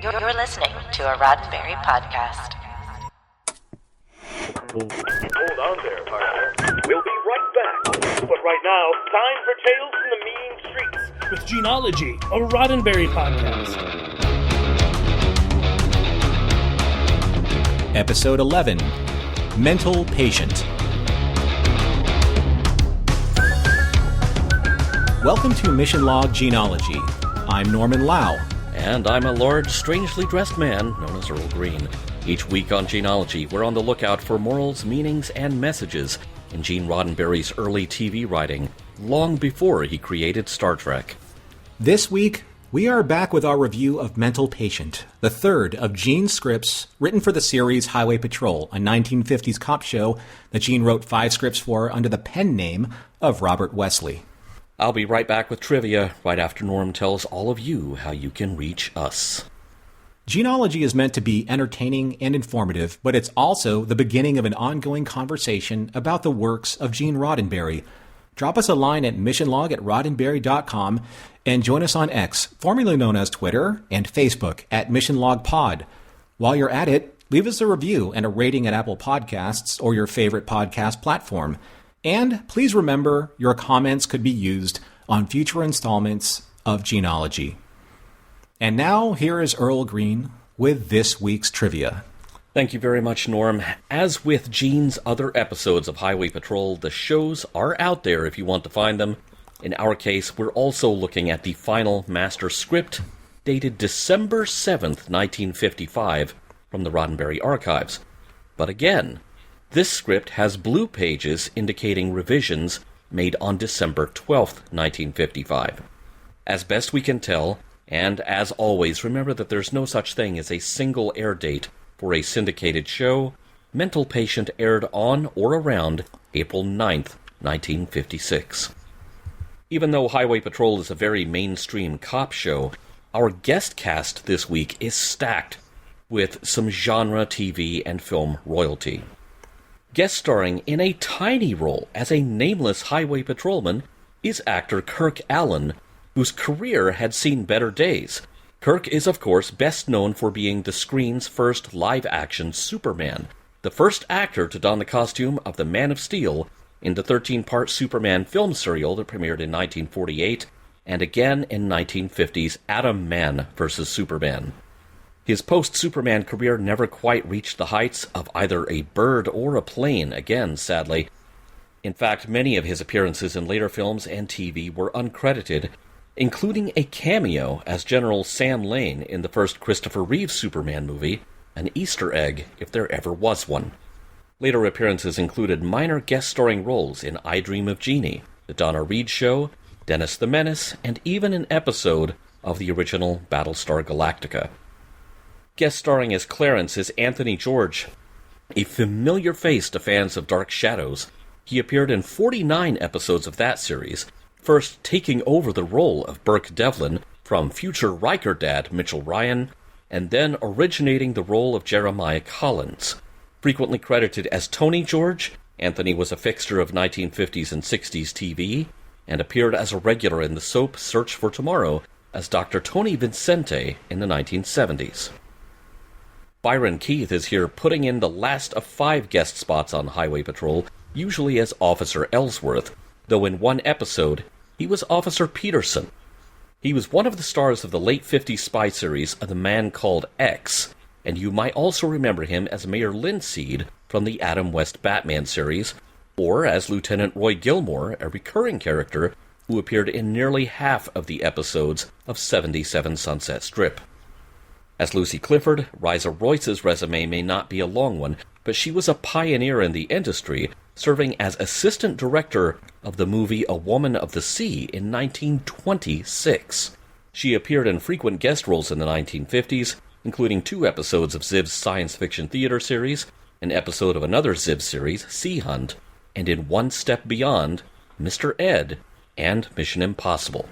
You're listening to a Roddenberry podcast. Hold on there, partner. We'll be right back. But right now, time for Tales from the Mean Streets. With Gene-ology, a Roddenberry podcast. Episode 11, Mental Patient. Welcome to Mission Log Gene-ology. I'm Norm and Earl. And I'm a large, strangely dressed man known as Earl Green. Each week on Gene-ology, we're on the lookout for morals, meanings, and messages in Gene Roddenberry's early TV writing, long before he created Star Trek. This week, we are back with our review of Mental Patient, the third of Gene's scripts written for the series Highway Patrol, a 1950s cop show that Gene wrote 5 scripts for under the pen name of Robert Wesley. I'll be right back with trivia right after Norm tells all of you how you can reach us. Gene-ology is meant to be entertaining and informative, but it's also the beginning of an ongoing conversation about the works of Gene Roddenberry. Drop us a line at missionlog@roddenberry.com and join us on X, formerly known as Twitter, and Facebook at missionlogpod. While you're at it, leave us a review and a rating at Apple Podcasts or your favorite podcast platform. And please remember, your comments could be used on future installments of Gene-ology. And now, here is Earl Green with this week's trivia. Thank you very much, Norm. As with Gene's other episodes of Highway Patrol, the shows are out there if you want to find them. In our case, we're also looking at the final master script, dated December 7th, 1955, from the Roddenberry archives. But again, this script has blue pages indicating revisions made on December 12th, 1955. As best we can tell, and as always, remember that there's no such thing as a single air date for a syndicated show. Mental Patient aired on or around April 9th, 1956. Even though Highway Patrol is a very mainstream cop show, our guest cast this week is stacked with some genre TV and film royalty. Guest starring in a tiny role as a nameless highway patrolman is actor Kirk Alyn, whose career had seen better days. Kirk is, of course, best known for being the screen's first live-action Superman, the first actor to don the costume of the Man of Steel in the 13-part Superman film serial that premiered in 1948, and again in 1950's Atom Man vs. Superman. His post-Superman career never quite reached the heights of either a bird or a plane, again, sadly. In fact, many of his appearances in later films and TV were uncredited, including a cameo as General Sam Lane in the first Christopher Reeve Superman movie, an Easter egg if there ever was one. Later appearances included minor guest-starring roles in I Dream of Jeannie, The Donna Reed Show, Dennis the Menace, and even an episode of the original Battlestar Galactica. Guest starring as Clarence is Anthony George, a familiar face to fans of Dark Shadows. He appeared in 49 episodes of that series, first taking over the role of Burke Devlin from future Riker dad Mitchell Ryan, and then originating the role of Jeremiah Collins. Frequently credited as Tony George, Anthony was a fixture of 1950s and 60s TV, and appeared as a regular in the soap Search for Tomorrow as Dr. Tony Vincente in the 1970s. Byron Keith is here putting in the last of 5 guest spots on Highway Patrol, usually as Officer Ellsworth, though in one episode, he was Officer Peterson. He was one of the stars of the late 50s spy series of The Man Called X, and you might also remember him as Mayor Linseed from the Adam West Batman series, or as Lieutenant Roy Gilmore, a recurring character who appeared in nearly half of the episodes of 77 Sunset Strip. As Lucy Clifford, Riza Royce's resume may not be a long one, but she was a pioneer in the industry, serving as assistant director of the movie A Woman of the Sea in 1926. She appeared in frequent guest roles in the 1950s, including 2 episodes of Ziv's science fiction theater series, an episode of another Ziv series, Sea Hunt, and in One Step Beyond, Mr. Ed, and Mission Impossible.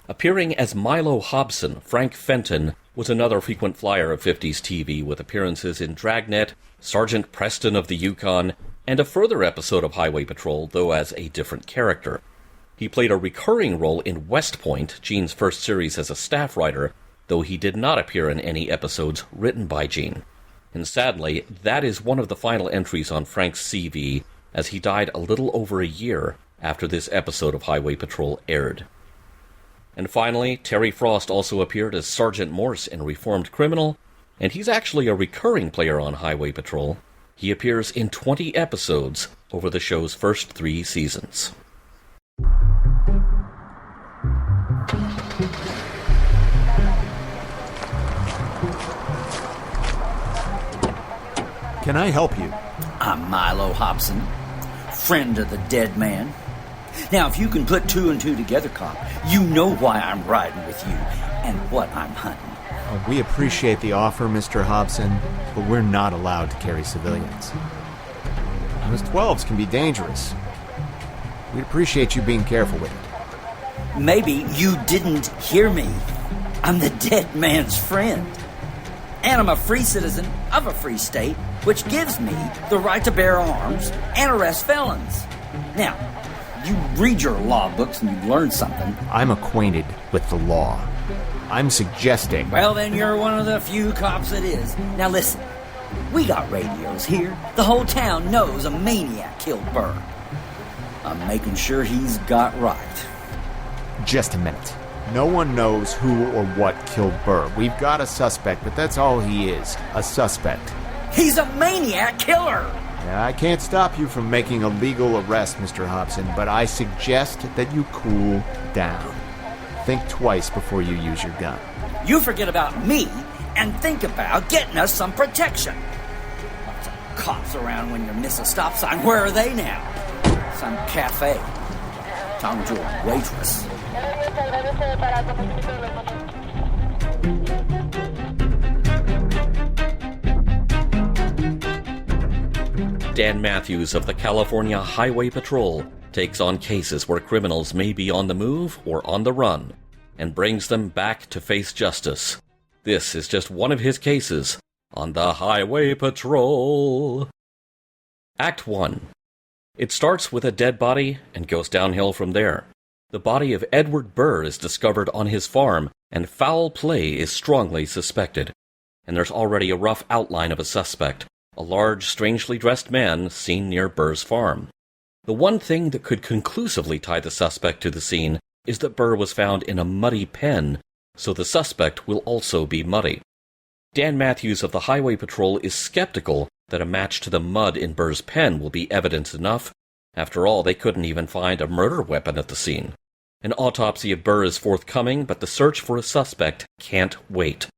Appearing as Mylo Hobson, Frank Fenton was another frequent flyer of 50s TV with appearances in Dragnet, Sergeant Preston of the Yukon, and a further episode of Highway Patrol, though as a different character. He played a recurring role in West Point, Gene's first series as a staff writer, though he did not appear in any episodes written by Gene. And sadly, that is one of the final entries on Frank's CV, as he died a little over a year after this episode of Highway Patrol aired. And finally, Terry Frost also appeared as Sergeant Morse in Reformed Criminal, and he's actually a recurring player on Highway Patrol. He appears in 20 episodes over the show's first 3 seasons. Can I help you? I'm Mylo Hobson, friend of the dead man. Now, if you can put 2 and 2 together, cop, you know why I'm riding with you and what I'm hunting. We appreciate the offer, Mr. Hobson, but we're not allowed to carry civilians. Those 12s can be dangerous. We'd appreciate you being careful with it. Maybe you didn't hear me. I'm the dead man's friend. And I'm a free citizen of a free state, which gives me the right to bear arms and arrest felons. Now, you read your law books and you learn something. I'm acquainted with the law. I'm suggesting... Well, then you're one of the few cops that is. Now listen, we got radios here. The whole town knows a maniac killed Burr. I'm making sure he's got right. Just a minute. No one knows who or what killed Burr. We've got a suspect, but that's all he is. A suspect. He's a maniac killer! Now, I can't stop you from making a legal arrest, Mr. Hobson, but I suggest that you cool down. Think twice before you use your gun. You forget about me and think about getting us some protection. Lots of cops around when you miss a stop sign. Where are they now? Some cafe. Talking to a waitress. Dan Mathews of the California Highway Patrol takes on cases where criminals may be on the move or on the run, and brings them back to face justice. This is just one of his cases on the Highway Patrol. Act 1. It starts with a dead body and goes downhill from there. The body of Edward Burr is discovered on his farm, and foul play is strongly suspected. And there's already a rough outline of a suspect, a large, strangely dressed man seen near Burr's farm. The one thing that could conclusively tie the suspect to the scene is that Burr was found in a muddy pen, so the suspect will also be muddy. Dan Mathews of the Highway Patrol is skeptical that a match to the mud in Burr's pen will be evidence enough. After all, they couldn't even find a murder weapon at the scene. An autopsy of Burr is forthcoming, but the search for a suspect can't wait.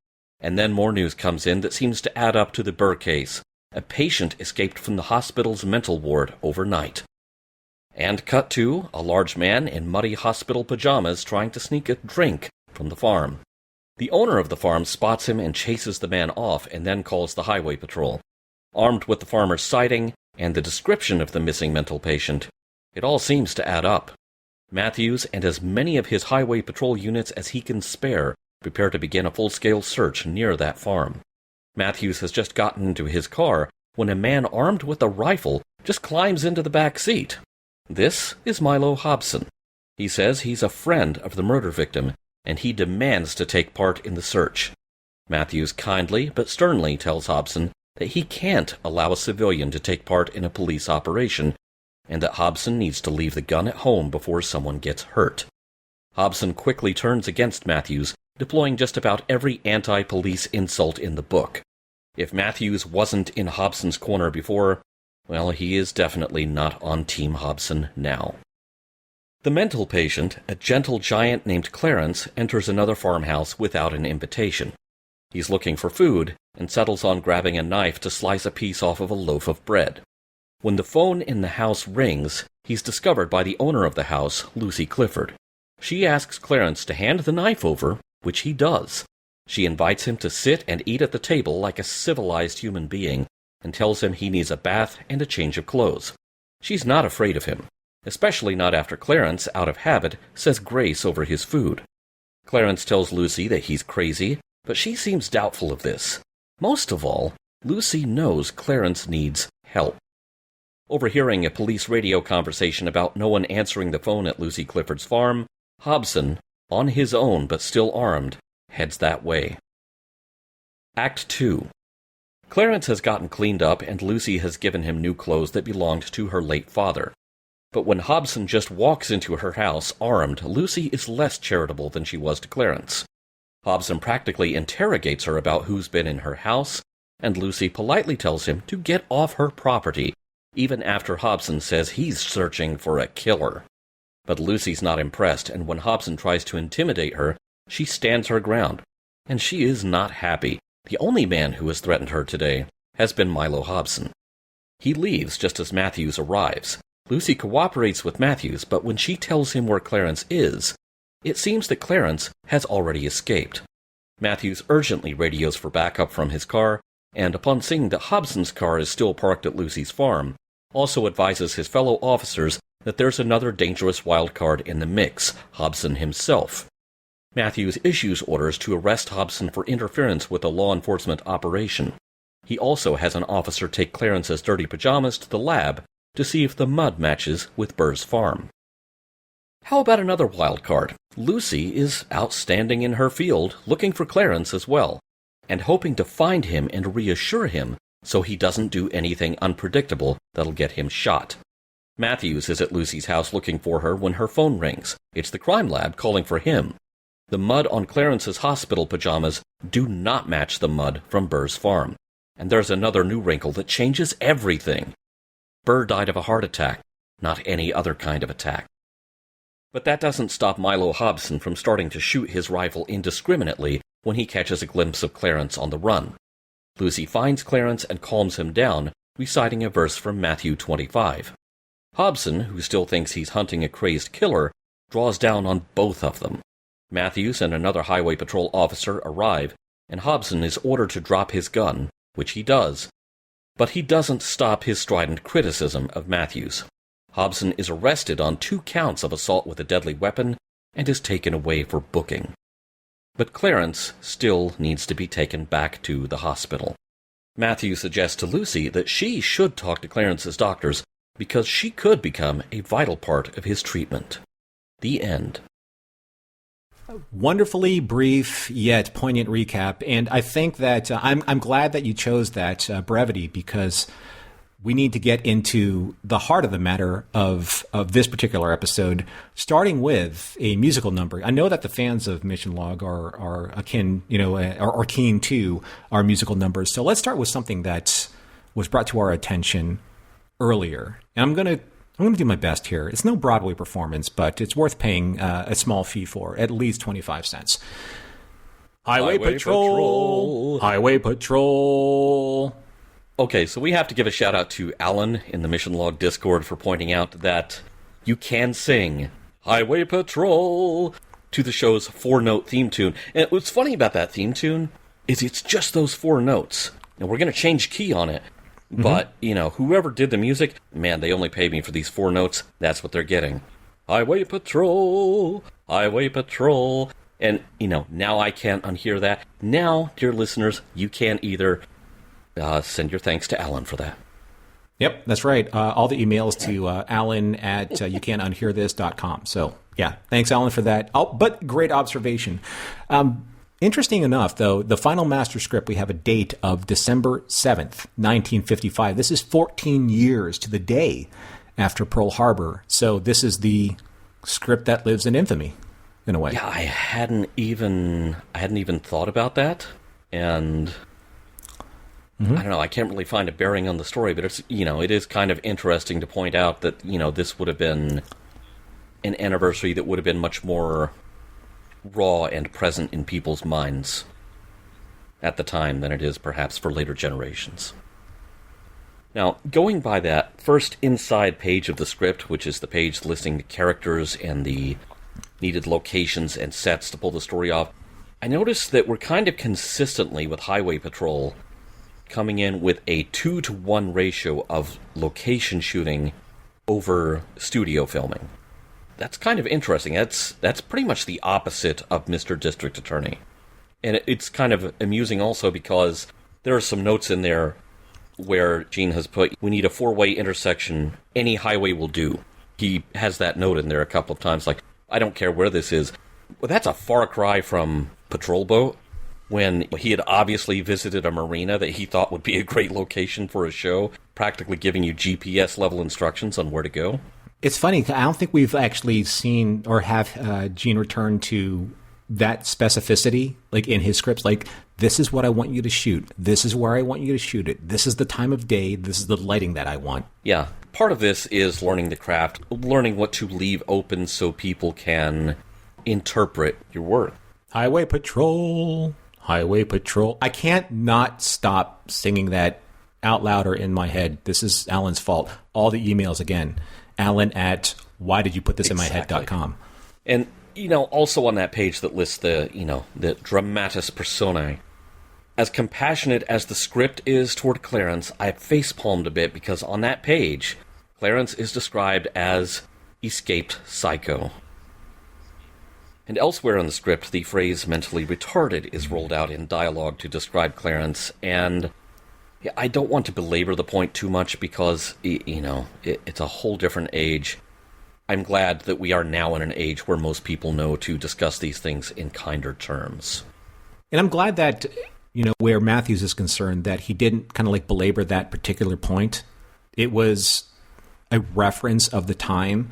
And then more news comes in that seems to add up to the Burr case. A patient escaped from the hospital's mental ward overnight. And cut to a large man in muddy hospital pajamas trying to sneak a drink from the farm. The owner of the farm spots him and chases the man off, and then calls the Highway Patrol. Armed with the farmer's sighting and the description of the missing mental patient, it all seems to add up. Mathews and as many of his Highway Patrol units as he can spare prepare to begin a full-scale search near that farm. Mathews has just gotten into his car when a man armed with a rifle just climbs into the back seat. This is Mylo Hobson. He says he's a friend of the murder victim, and he demands to take part in the search. Mathews kindly but sternly tells Hobson that he can't allow a civilian to take part in a police operation, and that Hobson needs to leave the gun at home before someone gets hurt. Hobson quickly turns against Mathews, deploying just about every anti-police insult in the book. If Mathews wasn't in Hobson's corner before, well, he is definitely not on Team Hobson now. The mental patient, a gentle giant named Clarence, enters another farmhouse without an invitation. He's looking for food, and settles on grabbing a knife to slice a piece off of a loaf of bread. When the phone in the house rings, he's discovered by the owner of the house, Lucy Clifford. She asks Clarence to hand the knife over, which he does. She invites him to sit and eat at the table like a civilized human being, and tells him he needs a bath and a change of clothes. She's not afraid of him, especially not after Clarence, out of habit, says grace over his food. Clarence tells Lucy that he's crazy, but she seems doubtful of this. Most of all, Lucy knows Clarence needs help. Overhearing a police radio conversation about no one answering the phone at Lucy Clifford's farm, Hobson, on his own but still armed, heads that way. Act 2. Clarence has gotten cleaned up, and Lucy has given him new clothes that belonged to her late father. But when Hobson just walks into her house armed, Lucy is less charitable than she was to Clarence. Hobson practically interrogates her about who's been in her house, and Lucy politely tells him to get off her property, even after Hobson says he's searching for a killer. But Lucy's not impressed, and when Hobson tries to intimidate her, she stands her ground. And she is not happy. The only man who has threatened her today has been Mylo Hobson. He leaves just as Mathews arrives. Lucy cooperates with Mathews, but when she tells him where Clarence is, it seems that Clarence has already escaped. Mathews urgently radios for backup from his car, and upon seeing that Hobson's car is still parked at Lucy's farm, also advises his fellow officers that there's another dangerous wild card in the mix, Hobson himself. Mathews issues orders to arrest Hobson for interference with a law enforcement operation. He also has an officer take Clarence's dirty pajamas to the lab to see if the mud matches with Burr's farm. How about another wild card? Lucy is out standing in her field looking for Clarence as well, and hoping to find him and reassure him so he doesn't do anything unpredictable that'll get him shot. Mathews is at Lucy's house looking for her when her phone rings. It's the crime lab calling for him. The mud on Clarence's hospital pajamas do not match the mud from Burr's farm. And there's another new wrinkle that changes everything. Burr died of a heart attack, not any other kind of attack. But that doesn't stop Mylo Hobson from starting to shoot his rifle indiscriminately when he catches a glimpse of Clarence on the run. Lucy finds Clarence and calms him down, reciting a verse from Matthew 25. Hobson, who still thinks he's hunting a crazed killer, draws down on both of them. Mathews and another highway patrol officer arrive, and Hobson is ordered to drop his gun, which he does. But he doesn't stop his strident criticism of Mathews. Hobson is arrested on 2 counts of assault with a deadly weapon and is taken away for booking. But Clarence still needs to be taken back to the hospital. Mathews suggests to Lucy that she should talk to Clarence's doctors because she could become a vital part of his treatment. The end. Wonderfully brief yet poignant recap, and I think that I'm glad that you chose that brevity, because we need to get into the heart of the matter of this particular episode, starting with a musical number. I know that the fans of Mission Log are akin, are keen to our musical numbers. So let's start with something that was brought to our attention earlier, and I'm going to do my best here. It's no Broadway performance, but it's worth paying a small fee for, at least 25 cents. Highway Patrol! Highway Patrol! Okay, so we have to give a shout out to Alan in the Mission Log Discord for pointing out that you can sing Highway Patrol to the show's 4-note theme tune. And what's funny about that theme tune is it's just those 4 notes. And we're going to change key on it. But, whoever did the music, man, they only paid me for these 4 notes. That's what they're getting. Highway Patrol, Highway Patrol. And, now I can't unhear that. Now, dear listeners, you can either send your thanks to Alan for that. Yep, that's right. All the emails to Alan at youcanunhearthis.com. So, yeah, thanks, Alan, for that. Oh, but great observation. Interesting enough, though, the final master script, we have a date of December 7th, 1955. This is 14 years to the day after Pearl Harbor. So this is the script that lives in infamy, in a way. Yeah, I hadn't even thought about that. And I don't know, I can't really find a bearing on the story, but it's, it is kind of interesting to point out that, this would have been an anniversary that would have been much more raw and present in people's minds at the time than it is perhaps for later generations. Now, going by that first inside page of the script, which is the page listing the characters and the needed locations and sets to pull the story off, I noticed that we're kind of consistently with Highway Patrol coming in with a 2-to-1 ratio of location shooting over studio filming. That's kind of interesting. That's pretty much the opposite of Mr. District Attorney. And it's kind of amusing also because there are some notes in there where Gene has put, we need a 4-way intersection, any highway will do. He has that note in there a couple of times, like, I don't care where this is. Well, that's a far cry from patrol boat when he had obviously visited a marina that he thought would be a great location for a show, practically giving you GPS-level instructions on where to go. It's funny, I don't think we've actually seen or have Gene return to that specificity, like in his scripts, like, this is what I want you to shoot. This is where I want you to shoot it. This is the time of day. This is the lighting that I want. Yeah. Part of this is learning the craft, learning what to leave open so people can interpret your work. Highway Patrol, Highway Patrol. I can't not stop singing that out loud or in my head. This is Alan's fault. All the emails again. Alan at whydidyouputthisinmyhead.com. And, also on that page that lists the dramatis personae, as compassionate as the script is toward Clarence, I facepalmed a bit because on that page, Clarence is described as escaped psycho. And elsewhere in the script, the phrase mentally retarded is rolled out in dialogue to describe Clarence, and I don't want to belabor the point too much because, it's a whole different age. I'm glad that we are now in an age where most people know to discuss these things in kinder terms. And I'm glad that, where Mathews is concerned, that he didn't kind of like belabor that particular point. It was a reference of the time.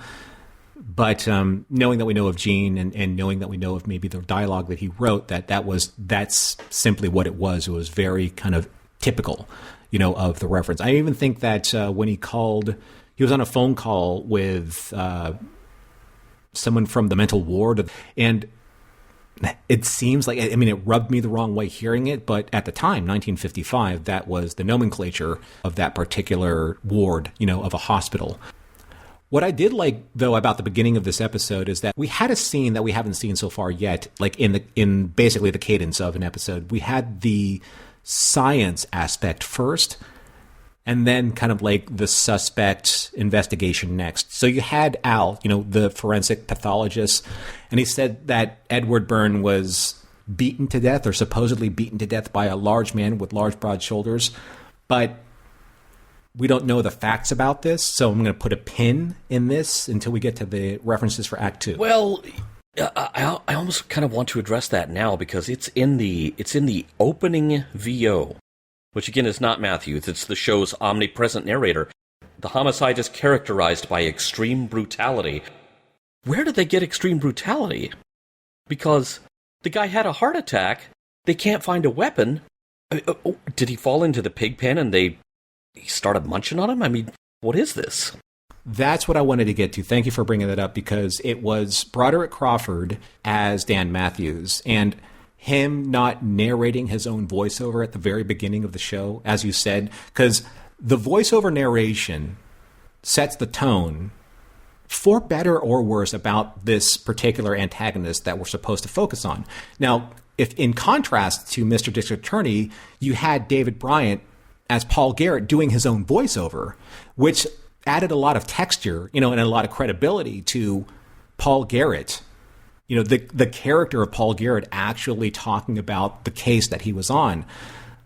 But knowing that we know of Gene and knowing that we know of maybe the dialogue that he wrote, that's simply what it was. It was very kind of typical, of the reference. I even think that when he was on a phone call with someone from the mental ward, and it seems like, it rubbed me the wrong way hearing it, but at the time, 1955, that was the nomenclature of that particular ward, of a hospital. What I did like, though, about the beginning of this episode is that we had a scene that we haven't seen so far yet, like in basically the cadence of an episode. We had the science aspect first, and then kind of like the suspect investigation next. So you had Al, the forensic pathologist, and he said that Edward Byrne was beaten to death or supposedly beaten to death by a large man with large, broad shoulders. But we don't know the facts about this, so I'm going to put a pin in this until we get to the references for Act 2. Well, I almost kind of want to address that now because it's in the opening VO, which again is not Mathews. It's the show's omnipresent narrator. The homicide is characterized by extreme brutality. Where did they get extreme brutality? Because the guy had a heart attack. They can't find a weapon. Did he fall into the pig pen and he started munching on him? What is this? That's what I wanted to get to. Thank you for bringing that up, because it was Broderick Crawford as Dan Mathews, and him not narrating his own voiceover at the very beginning of the show, as you said, because the voiceover narration sets the tone for better or worse about this particular antagonist that we're supposed to focus on. Now, if in contrast to Mr. District Attorney, you had David Bryant as Paul Garrett doing his own voiceover, which added a lot of texture, and a lot of credibility to Paul Garrett. The character of Paul Garrett actually talking about the case that he was on.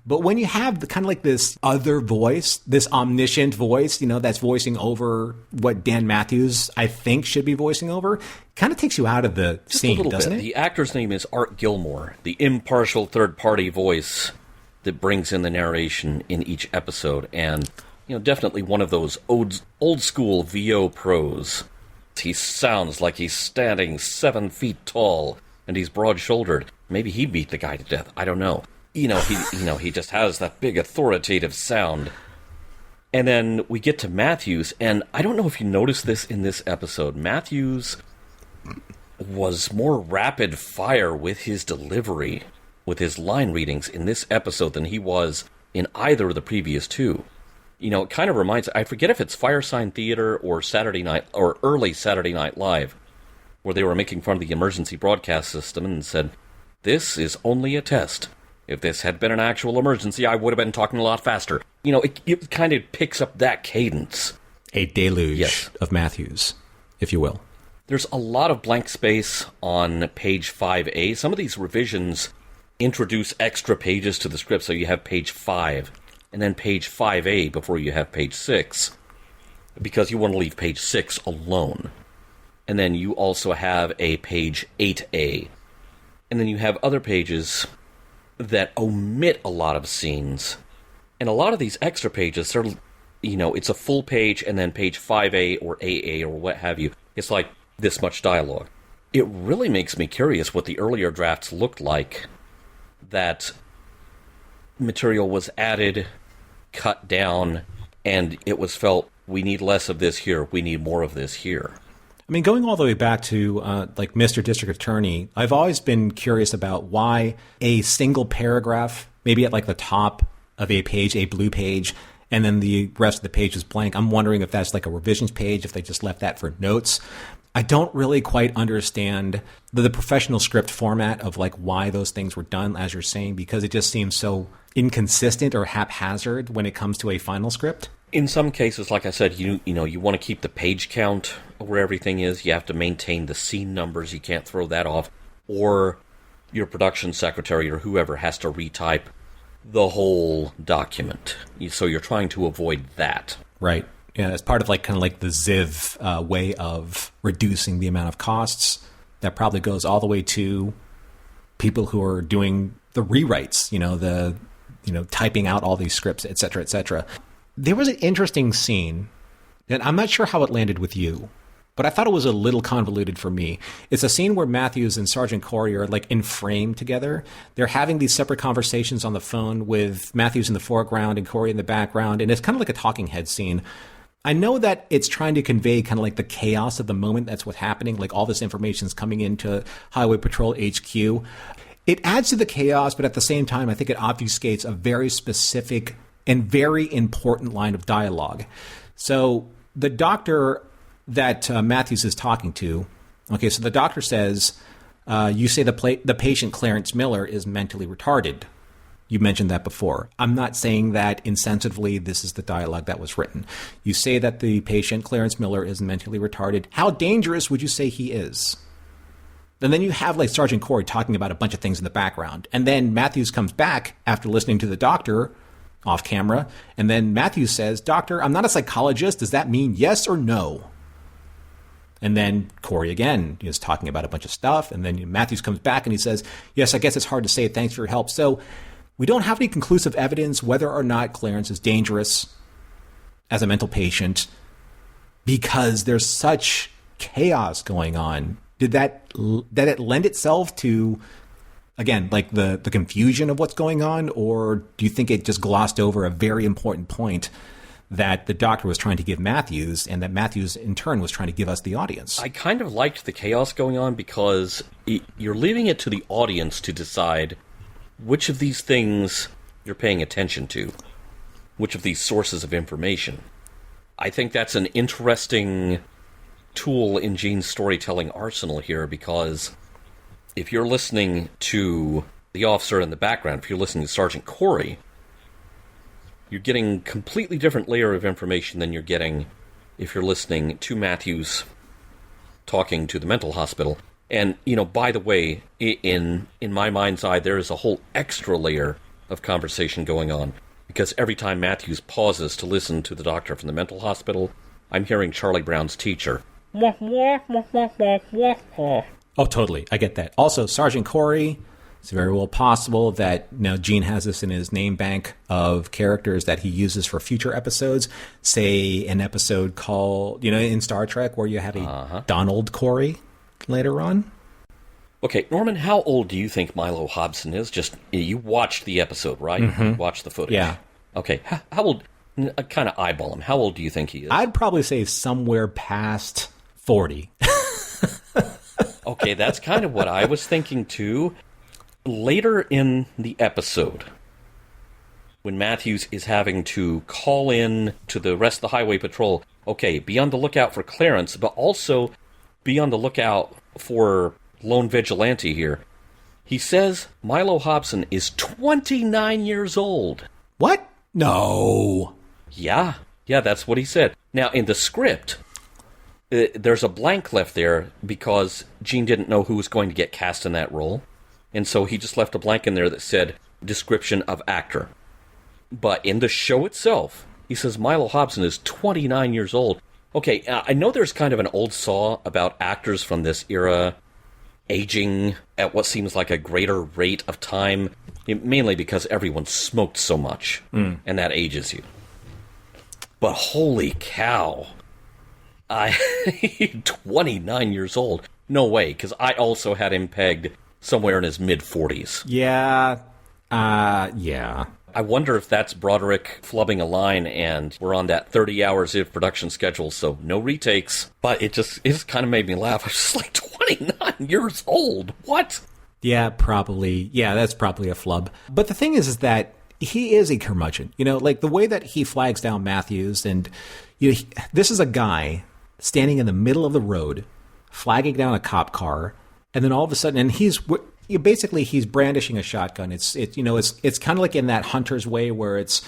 But when you have the kind of like this other voice, this omniscient voice, that's voicing over what Dan Mathews, I think, should be voicing over, kind of takes you out of the scene, doesn't it? The actor's name is Art Gilmore, the impartial third-party voice that brings in the narration in each episode, and definitely one of those old school VO pros. He sounds like he's standing 7 feet tall, and he's broad-shouldered. Maybe he beat the guy to death. I don't know. He just has that big authoritative sound. And then we get to Mathews, and I don't know if you noticed this in this episode. Mathews was more rapid fire with his delivery, with his line readings in this episode than he was in either of the previous two. It kind of reminds, I forget if it's Firesign Theater or Saturday Night, or early Saturday Night Live, where they were making fun of the emergency broadcast system and said, "This is only a test. If this had been an actual emergency, I would have been talking a lot faster." It kind of picks up that cadence. A deluge of Mathews, if you will. There's a lot of blank space on page 5A. Some of these revisions introduce extra pages to the script, so you have page 5, and then page 5A before you have page 6, because you want to leave page 6 alone. And then you also have a page 8A. And then you have other pages that omit a lot of scenes. And a lot of these extra pages, they're, it's a full page and then page 5A or AA or what have you. It's like this much dialogue. It really makes me curious what the earlier drafts looked like. That material was added, cut down, and it was felt, we need less of this here, we need more of this here. I mean, going all the way back to like Mr. District Attorney, I've always been curious about why a single paragraph, maybe at like the top of a page, a blue page, and then the rest of the page is blank. I'm wondering if that's like a revisions page, if they just left that for notes. I don't really quite understand the professional script format of like why those things were done, as you're saying, because it just seems so inconsistent or haphazard when it comes to a final script. In some cases, like I said, you want to keep the page count where everything is. You have to maintain the scene numbers. You can't throw that off. Or your production secretary or whoever has to retype the whole document. So you're trying to avoid that. Right. Yeah, it's part of like kind of like the Ziv way of reducing the amount of costs. That probably goes all the way to people who are doing the rewrites, typing out all these scripts, et cetera, et cetera. There was an interesting scene, and I'm not sure how it landed with you, but I thought it was a little convoluted for me. It's a scene where Mathews and Sergeant Corey are like in frame together. They're having these separate conversations on the phone with Mathews in the foreground and Corey in the background, and it's kind of like a talking head scene. I know that it's trying to convey kind of like the chaos of the moment. That's what's happening. Like all this information is coming into Highway Patrol HQ. It adds to the chaos, but at the same time, I think it obfuscates a very specific and very important line of dialogue. So the doctor that Mathews is talking to, okay, so the doctor says, you say the patient Clarence Miller is mentally retarded. You mentioned that before. I'm not saying that insensitively. This is the dialogue that was written. You say that the patient Clarence Miller is mentally retarded. How dangerous would you say he is? And then you have like Sergeant Corey talking about a bunch of things in the background. And then Mathews comes back after listening to the doctor off camera. And then Mathews says, "Doctor, I'm not a psychologist. Does that mean yes or no?" And then Corey again is talking about a bunch of stuff. And then Mathews comes back and he says, "Yes, I guess it's hard to say. Thanks for your help." So we don't have any conclusive evidence whether or not Clarence is dangerous as a mental patient because there's such chaos going on. Did it lend itself to, again, like the confusion of what's going on? Or do you think it just glossed over a very important point that the doctor was trying to give Mathews and that Mathews in turn was trying to give us the audience? I kind of liked the chaos going on because you're leaving it to the audience to decide which of these things you're paying attention to, which of these sources of information. I think that's an interesting tool in Gene's storytelling arsenal here, because if you're listening to the officer in the background, if you're listening to Sergeant Corey, you're getting a completely different layer of information than you're getting if you're listening to Mathews talking to the mental hospital. And, by the way, in my mind's eye, there is a whole extra layer of conversation going on. Because every time Mathews pauses to listen to the doctor from the mental hospital, I'm hearing Charlie Brown's teacher. Oh, totally. I get that. Also, Sergeant Corey, it's very well possible that Gene has this in his name bank of characters that he uses for future episodes. Say an episode called, in Star Trek where you have a Donald Corey later on. Okay, Norman, how old do you think Mylo Hobson is? You watched the episode, right? Mm-hmm. You watched the footage. Yeah. Okay, how old, kind of eyeball him, how old do you think he is? I'd probably say somewhere past 40. Okay, that's kind of what I was thinking too. Later in the episode, when Mathews is having to call in to the rest of the Highway Patrol, okay, be on the lookout for Clarence, but also be on the lookout for Lone Vigilante here. He says Mylo Hobson is 29 years old. What? No. Yeah, that's what he said. Now, in the script, there's a blank left there because Gene didn't know who was going to get cast in that role. And so he just left a blank in there that said, description of actor. But in the show itself, he says Mylo Hobson is 29 years old. Okay, I know there's kind of an old saw about actors from this era aging at what seems like a greater rate of time, mainly because everyone smoked so much, and that ages you. But holy cow, I 29 years old. No way, because I also had him pegged somewhere in his mid-40s. Yeah. Yeah. I wonder if that's Broderick flubbing a line and we're on that 30 hours of production schedule, so no retakes. But it just kind of made me laugh. I was just like, 29 years old? What? Yeah, probably. Yeah, that's probably a flub. But the thing is that he is a curmudgeon. You know, like the way that he flags down Mathews, and this is a guy standing in the middle of the road, flagging down a cop car, and then all of a sudden, and he's brandishing a shotgun. It's kind of like in that Hunter's way where it's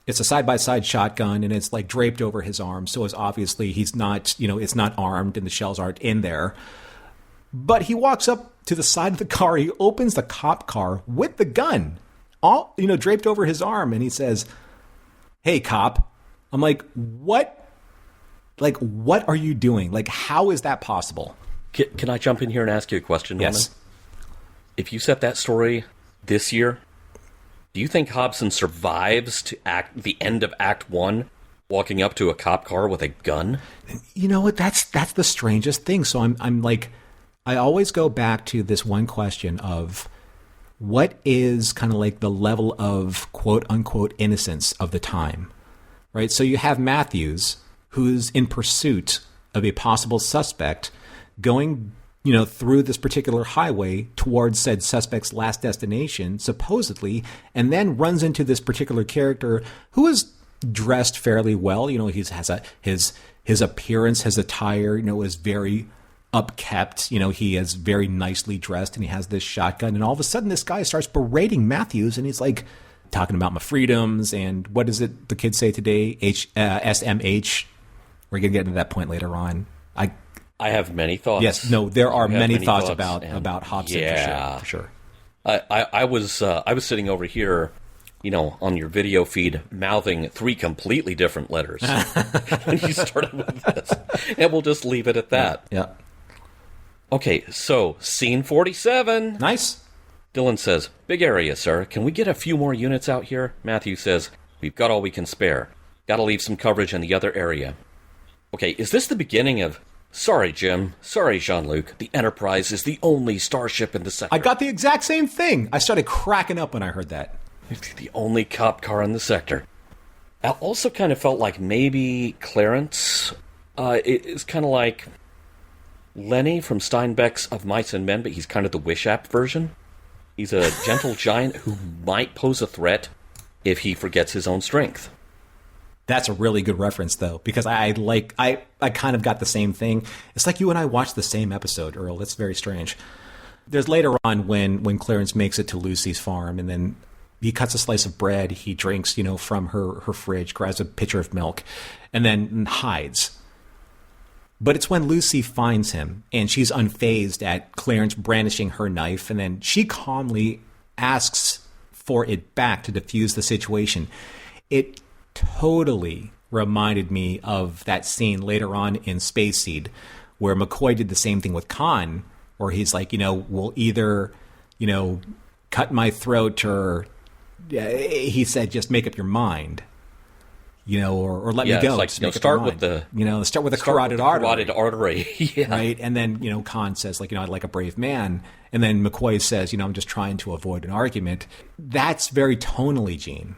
a side-by-side shotgun and it's like draped over his arm. So it's obviously he's not, it's not armed and the shells aren't in there. But he walks up to the side of the car. He opens the cop car with the gun, all, draped over his arm. And he says, "Hey, cop." I'm like, what? Like, what are you doing? Like, how is that possible? Can I jump in here and ask you a question, Norman? Yes. If you set that story this year, do you think Hobson survives to the end of Act 1 walking up to a cop car with a gun? You know what? That's the strangest thing. So I'm like, I always go back to this one question of what is kind of like the level of quote unquote innocence of the time, right? So you have Mathews, who's in pursuit of a possible suspect, going through this particular highway towards said suspect's last destination, supposedly, and then runs into this particular character who is dressed fairly well. He has his appearance, his attire, is very upkept. He is very nicely dressed, and he has this shotgun. And all of a sudden, this guy starts berating Mathews, and he's like talking about my freedoms and what is it the kids say today? SMH. We're gonna get into that point later on. I have many thoughts. Yes, no, there are many thoughts about Hobson, yeah, for sure. I was sitting over here, on your video feed, mouthing 3 completely different letters when you started with this, and we'll just leave it at that. Yeah. Okay, so scene 47. Nice. Dylan says, "Big area, sir. Can we get a few more units out here?" Matthew says, "We've got all we can spare. Got to leave some coverage in the other area." Okay, is this the beginning of... Sorry, Jim. Sorry, Jean-Luc. The Enterprise is the only starship in the sector. I got the exact same thing. I started cracking up when I heard that. It's the only cop car in the sector. I also kind of felt like maybe Clarence is kind of like Lenny from Steinbeck's Of Mice and Men, but he's kind of the Wish-App version. He's a gentle giant who might pose a threat if he forgets his own strength. That's a really good reference, though, because I kind of got the same thing. It's like you and I watched the same episode, Earl. That's very strange. There's later on when Clarence makes it to Lucy's farm, and then he cuts a slice of bread, he drinks, from her fridge, grabs a pitcher of milk, and then hides. But it's when Lucy finds him, and she's unfazed at Clarence brandishing her knife, and then she calmly asks for it back to defuse the situation. It totally reminded me of that scene later on in Space Seed where McCoy did the same thing with Khan, where he's like, we'll either, cut my throat, or he said, just make up your mind, or let me go. It's like, start with the carotid artery. Carotid artery. Yeah. Right. And then, Khan says, like, I'd like a brave man. And then McCoy says, I'm just trying to avoid an argument. That's very tonally Gene.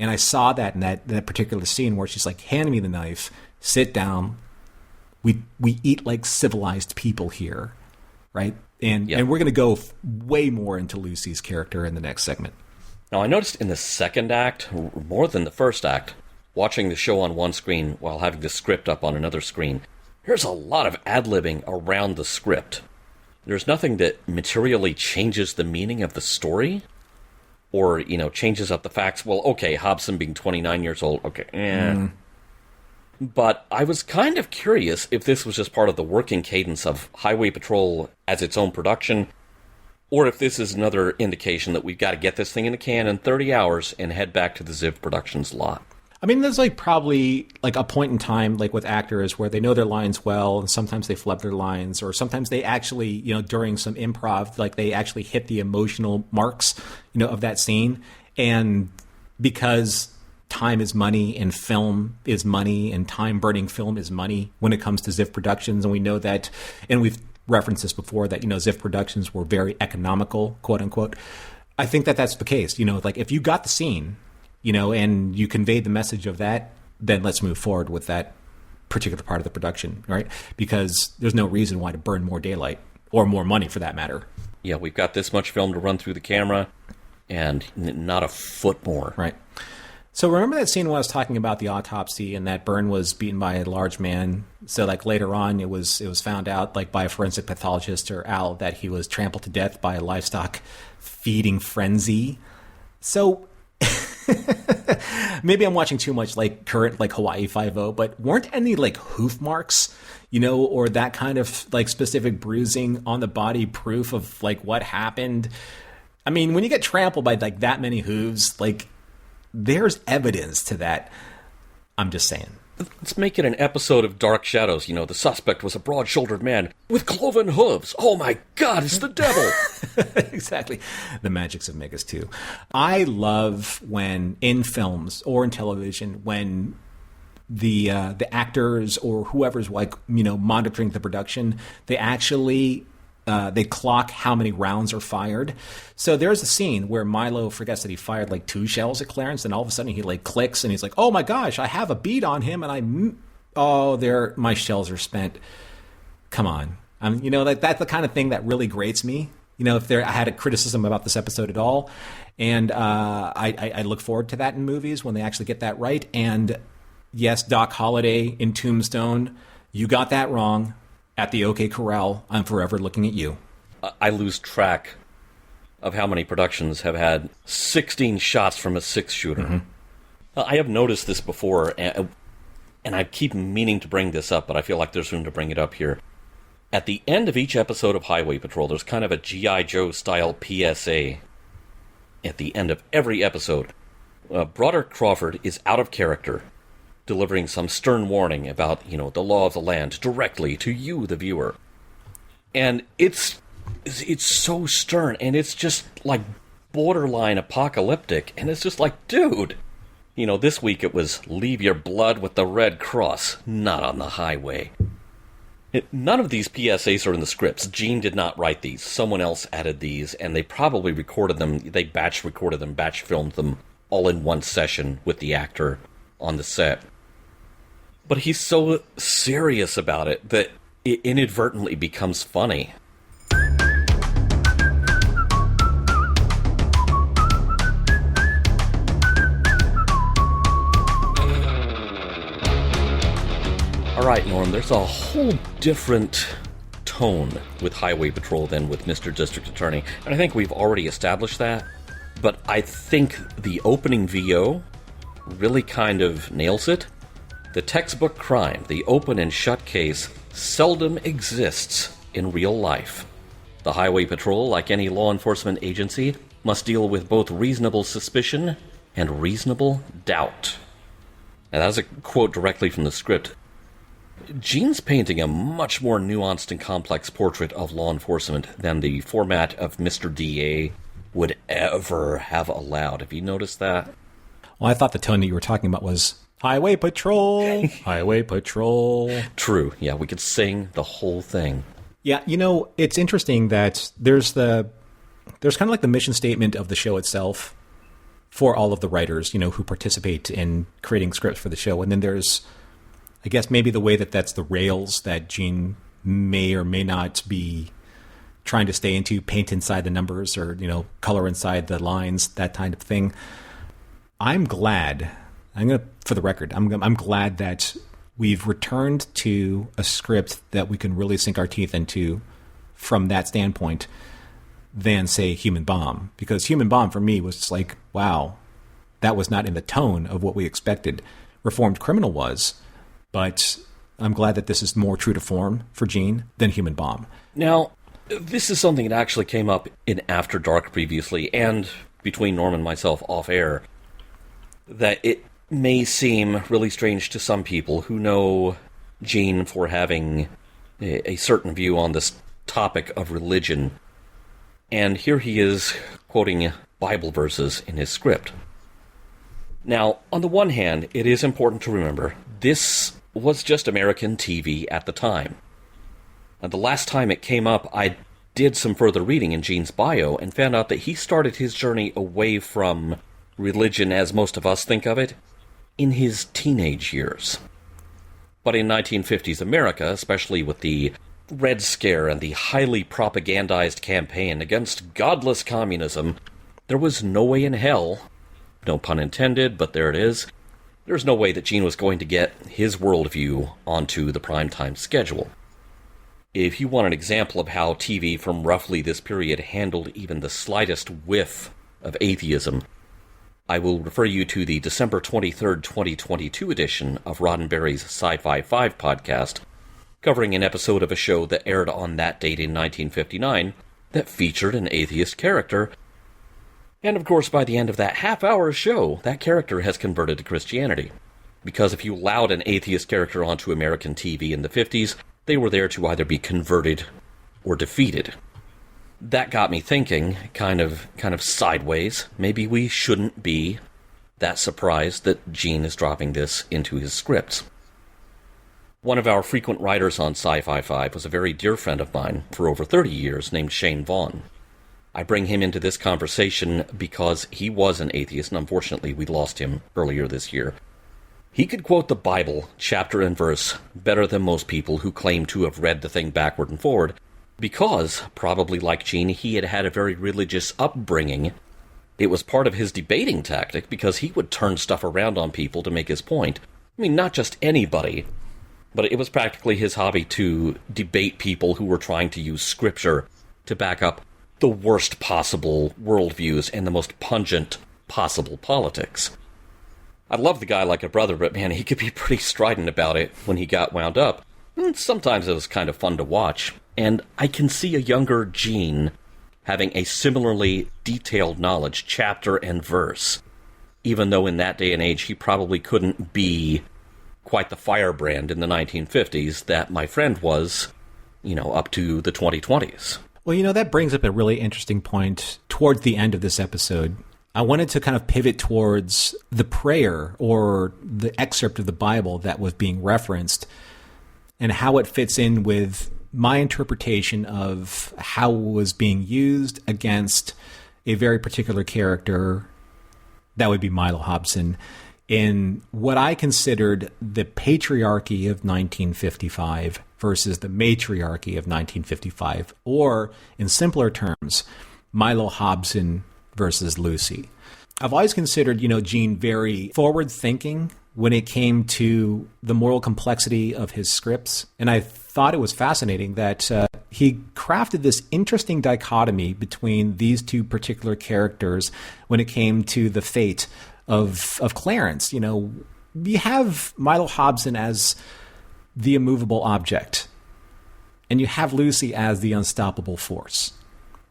And I saw that in that particular scene where she's like, hand me the knife, sit down. We eat like civilized people here, right? And we're going to go way more into Lucy's character in the next segment. Now, I noticed in the second act, more than the first act, watching the show on one screen while having the script up on another screen, there's a lot of ad-libbing around the script. There's nothing that materially changes the meaning of the story, or, changes up the facts. Well, okay, Hobson being 29 years old, okay, But I was kind of curious if this was just part of the working cadence of Highway Patrol as its own production, or if this is another indication that we've got to get this thing in the can in 30 hours and head back to the Ziv Productions lot. I mean, there's like probably like a point in time, like with actors, where they know their lines well, and sometimes they flub their lines, or sometimes they actually, during some improv, like they actually hit the emotional marks, of that scene. And because time is money and film is money and time-burning film is money when it comes to Ziff Productions, and we know that, and we've referenced this before, that, Ziff Productions were very economical, quote unquote. I think that that's the case. Like if you got the scene, and you conveyed the message of that, then let's move forward with that particular part of the production, right? Because there's no reason why to burn more daylight or more money for that matter. Yeah, we've got this much film to run through the camera and not a foot more. Right. So remember that scene when I was talking about the autopsy and that Byrne was beaten by a large man? So like later on it was found out like by a forensic pathologist or Al that he was trampled to death by a livestock feeding frenzy. So maybe I'm watching too much like current like Hawaii Five-0, but weren't any like hoof marks, or that kind of like specific bruising on the body proof of like what happened? I mean, when you get trampled by like that many hooves, like there's evidence to that. I'm just saying. Let's make it an episode of Dark Shadows. The suspect was a broad-shouldered man with cloven hooves. Oh my God, it's the devil. Exactly. The magics of Megas 2. I love when in films or in television, when the actors or whoever's like, monitoring the production, they actually they clock how many rounds are fired. So there's a scene where Mylo forgets that he fired like 2 shells at Clarence, and all of a sudden he like clicks and he's like, oh my gosh, I have a bead on him, and my shells are spent. Come on. That's the kind of thing that really grates me. If I had a criticism about this episode at all, and I look forward to that in movies when they actually get that right. And yes, Doc Holliday in Tombstone, you got that wrong. At the OK Corral, I'm forever looking at you. I lose track of how many productions have had 16 shots from a 6-shooter. Mm-hmm. I have noticed this before, and I keep meaning to bring this up, but I feel like there's room to bring it up here. At the end of each episode of Highway Patrol, there's kind of a G.I. Joe-style PSA. At the end of every episode, Broderick Crawford is out of character, delivering some stern warning about, the law of the land directly to you, the viewer. And it's so stern, and it's just, like, borderline apocalyptic, and it's just like, dude. This week it was, leave your blood with the Red Cross, not on the highway. None of these PSAs are in the scripts. Gene did not write these. Someone else added these, and they probably recorded them. They batch recorded them, batch filmed them, all in one session with the actor on the set. But he's so serious about it that it inadvertently becomes funny. Alright, Norm, there's a whole different tone with Highway Patrol than with Mr. District Attorney. And I think we've already established that. But I think the opening VO really kind of nails it. The textbook crime, the open and shut case, seldom exists in real life. The Highway Patrol, like any law enforcement agency, must deal with both reasonable suspicion and reasonable doubt. Now, that's a quote directly from the script. Gene's painting a much more nuanced and complex portrait of law enforcement than the format of Mr. DA would ever have allowed. Have you noticed that? Well, I thought the tone that you were talking about was Highway Patrol, Highway Patrol. True. Yeah, we could sing the whole thing. Yeah, it's interesting that there's kind of like the mission statement of the show itself for all of the writers, who participate in creating scripts for the show. And then there's, I guess, maybe the way that's the rails that Gene may or may not be trying to stay into, paint inside the numbers or, color inside the lines, that kind of thing. I'm glad, for the record, I'm glad that we've returned to a script that we can really sink our teeth into from that standpoint than, say, Human Bomb. Because Human Bomb, for me, was just like, wow, that was not in the tone of what we expected. Reformed Criminal was, but I'm glad that this is more true to form for Gene than Human Bomb. Now, this is something that actually came up in After Dark previously, and between Norm and myself off-air, that may seem really strange to some people who know Gene for having a certain view on this topic of religion. And here he is quoting Bible verses in his script. Now, on the one hand, it is important to remember this was just American TV at the time. And the last time it came up, I did some further reading in Gene's bio and found out that he started his journey away from religion as most of us think of it in his teenage years. But in 1950s America, especially with the Red Scare and the highly propagandized campaign against godless communism, there was no way in hell, no pun intended, but there it is, there's no way that Gene was going to get his worldview onto the primetime schedule. If you want an example of how TV from roughly this period handled even the slightest whiff of atheism, I will refer you to the December 23rd, 2022 edition of Roddenberry's Sci-Fi 5 podcast, covering an episode of a show that aired on that date in 1959 that featured an atheist character. And of course, by the end of that half-hour show, that character has converted to Christianity. Because if you allowed an atheist character onto American TV in the 50s, they were there to either be converted or defeated. That got me thinking, kind of sideways, maybe we shouldn't be that surprised that Gene is dropping this into his scripts. One of our frequent writers on Sci-Fi 5 was a very dear friend of mine for over 30 years named Shane Vaughn. I bring him into this conversation because he was an atheist, and unfortunately we lost him earlier this year. He could quote the Bible, chapter and verse, better than most people who claim to have read the thing backward and forward, because, probably like Gene, he had had a very religious upbringing. It was part of his debating tactic, because he would turn stuff around on people to make his point. I mean, not just anybody, but it was practically his hobby to debate people who were trying to use scripture to back up the worst possible worldviews and the most pungent possible politics. I love the guy like a brother, but man, he could be pretty strident about it when he got wound up. And sometimes it was kind of fun to watch, and I can see a younger Gene having a similarly detailed knowledge, chapter and verse, even though in that day and age he probably couldn't be quite the firebrand in the 1950s that my friend was, up to the 2020s. Well, that brings up a really interesting point towards the end of this episode. I wanted to kind of pivot towards the prayer or the excerpt of the Bible that was being referenced and how it fits in with my interpretation of how it was being used against a very particular character, that would be Mylo Hobson, in what I considered the patriarchy of 1955 versus the matriarchy of 1955, or in simpler terms, Mylo Hobson versus Lucy. I've always considered, Gene very forward-thinking when it came to the moral complexity of his scripts, and I thought it was fascinating that he crafted this interesting dichotomy between these two particular characters when it came to the fate of Clarence. You have Mylo Hobson as the immovable object, and you have Lucy as the unstoppable force.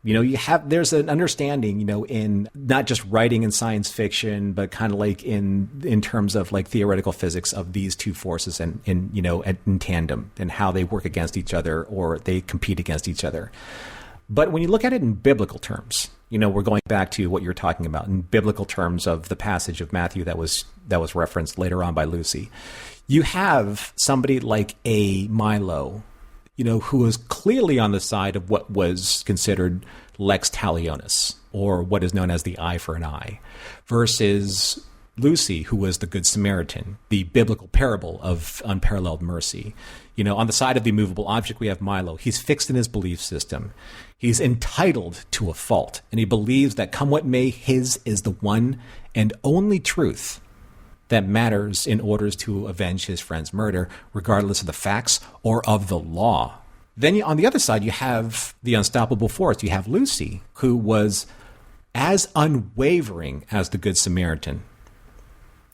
There's an understanding, in not just writing in science fiction, but kind of like in terms of like theoretical physics of these two forces and in tandem and how they work against each other or they compete against each other. But when you look at it in biblical terms, we're going back to what you're talking about in biblical terms of the passage of Matthew that was referenced later on by Lucy. You have somebody like a Mylo, who is clearly on the side of what was considered lex talionis, or what is known as the eye for an eye, versus Lucy, who was the Good Samaritan, the biblical parable of unparalleled mercy. On the side of the immovable object, we have Mylo. He's fixed in his belief system. He's entitled to a fault, and he believes that come what may, his is the one and only truth that matters in order to avenge his friend's murder, regardless of the facts or of the law. Then on the other side, you have the unstoppable force. You have Lucy, who was as unwavering as the Good Samaritan.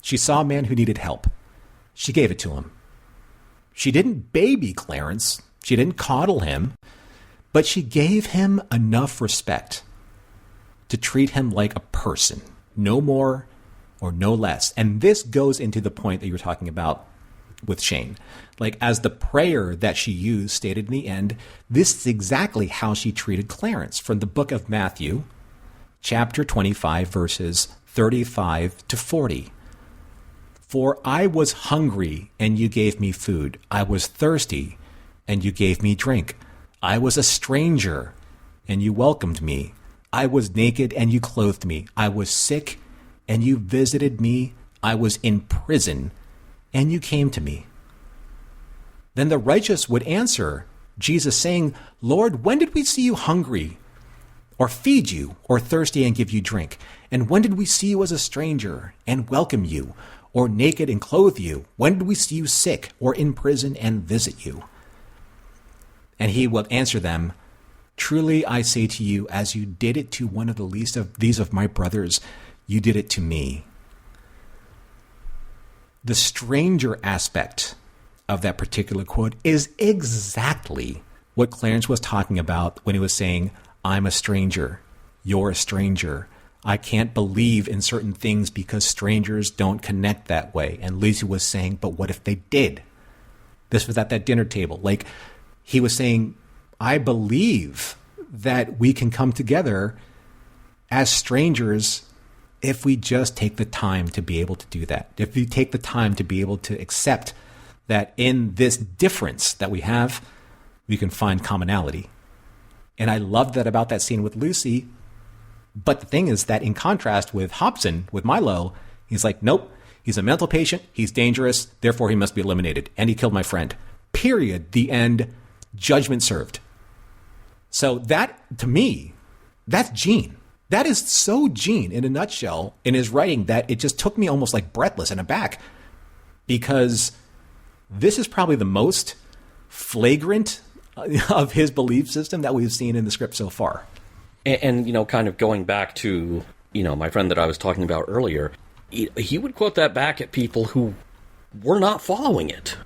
She saw a man who needed help. She gave it to him. She didn't baby Clarence. She didn't coddle him. But she gave him enough respect to treat him like a person, no more or no less. And this goes into the point that you were talking about with Shane. Like, as the prayer that she used stated in the end, this is exactly how she treated Clarence from the book of Matthew, chapter 25, verses 35 to 40. For I was hungry, and you gave me food. I was thirsty, and you gave me drink. I was a stranger, and you welcomed me. I was naked, and you clothed me. I was sick, and you visited me. I was in prison, and you came to me. Then the righteous would answer Jesus, saying, Lord, when did we see you hungry, or feed you, or thirsty and give you drink? And when did we see you as a stranger and welcome you, or naked and clothe you? When did we see you sick, or in prison and visit you? And he will answer them, truly I say to you, as you did it to one of the least of these of my brothers, you did it to me. The stranger aspect of that particular quote is exactly what Clarence was talking about when he was saying, I'm a stranger, you're a stranger. I can't believe in certain things because strangers don't connect that way. And Lucy was saying, but what if they did? This was at that dinner table. Like, he was saying, I believe that we can come together as strangers if we just take the time to be able to do that. If we take the time to be able to accept that in this difference that we have, we can find commonality. And I loved that about that scene with Lucy. But the thing is that in contrast with Hobson, with Mylo, he's like, nope, he's a mental patient, he's dangerous, therefore he must be eliminated. And he killed my friend. Period. The end. Judgment served. So that, to me, that's Gene. That is so Gene in a nutshell in his writing that it just took me almost like breathless and aback, because this is probably the most flagrant of his belief system that we've seen in the script so far. And kind of going back to, my friend that I was talking about earlier, he would quote that back at people who were not following it.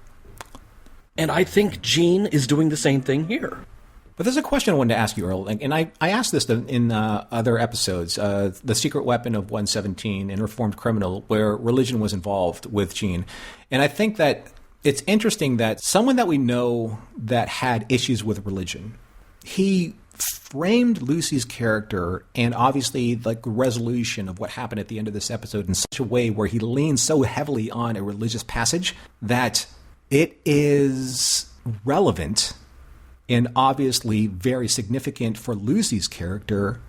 And I think Gene is doing the same thing here. But there's a question I wanted to ask you, Earl, and I asked this in other episodes, The Secret Weapon of 117 and Reformed Criminal, where religion was involved with Gene. And I think that it's interesting that someone that we know that had issues with religion, he framed Lucy's character and obviously like resolution of what happened at the end of this episode in such a way where he leans so heavily on a religious passage that it is relevant and obviously very significant for Lucy's character.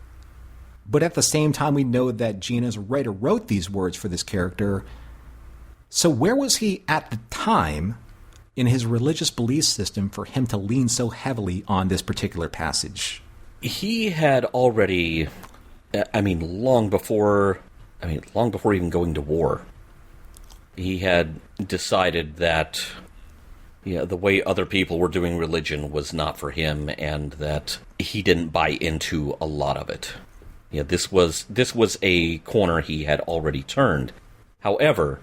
But at the same time, we know that Gene as a writer wrote these words for this character. So where was he at the time in his religious belief system for him to lean so heavily on this particular passage? He had already, long before even going to war, he had decided that the way other people were doing religion was not for him, and that he didn't buy into a lot of it. This was a corner he had already turned. However,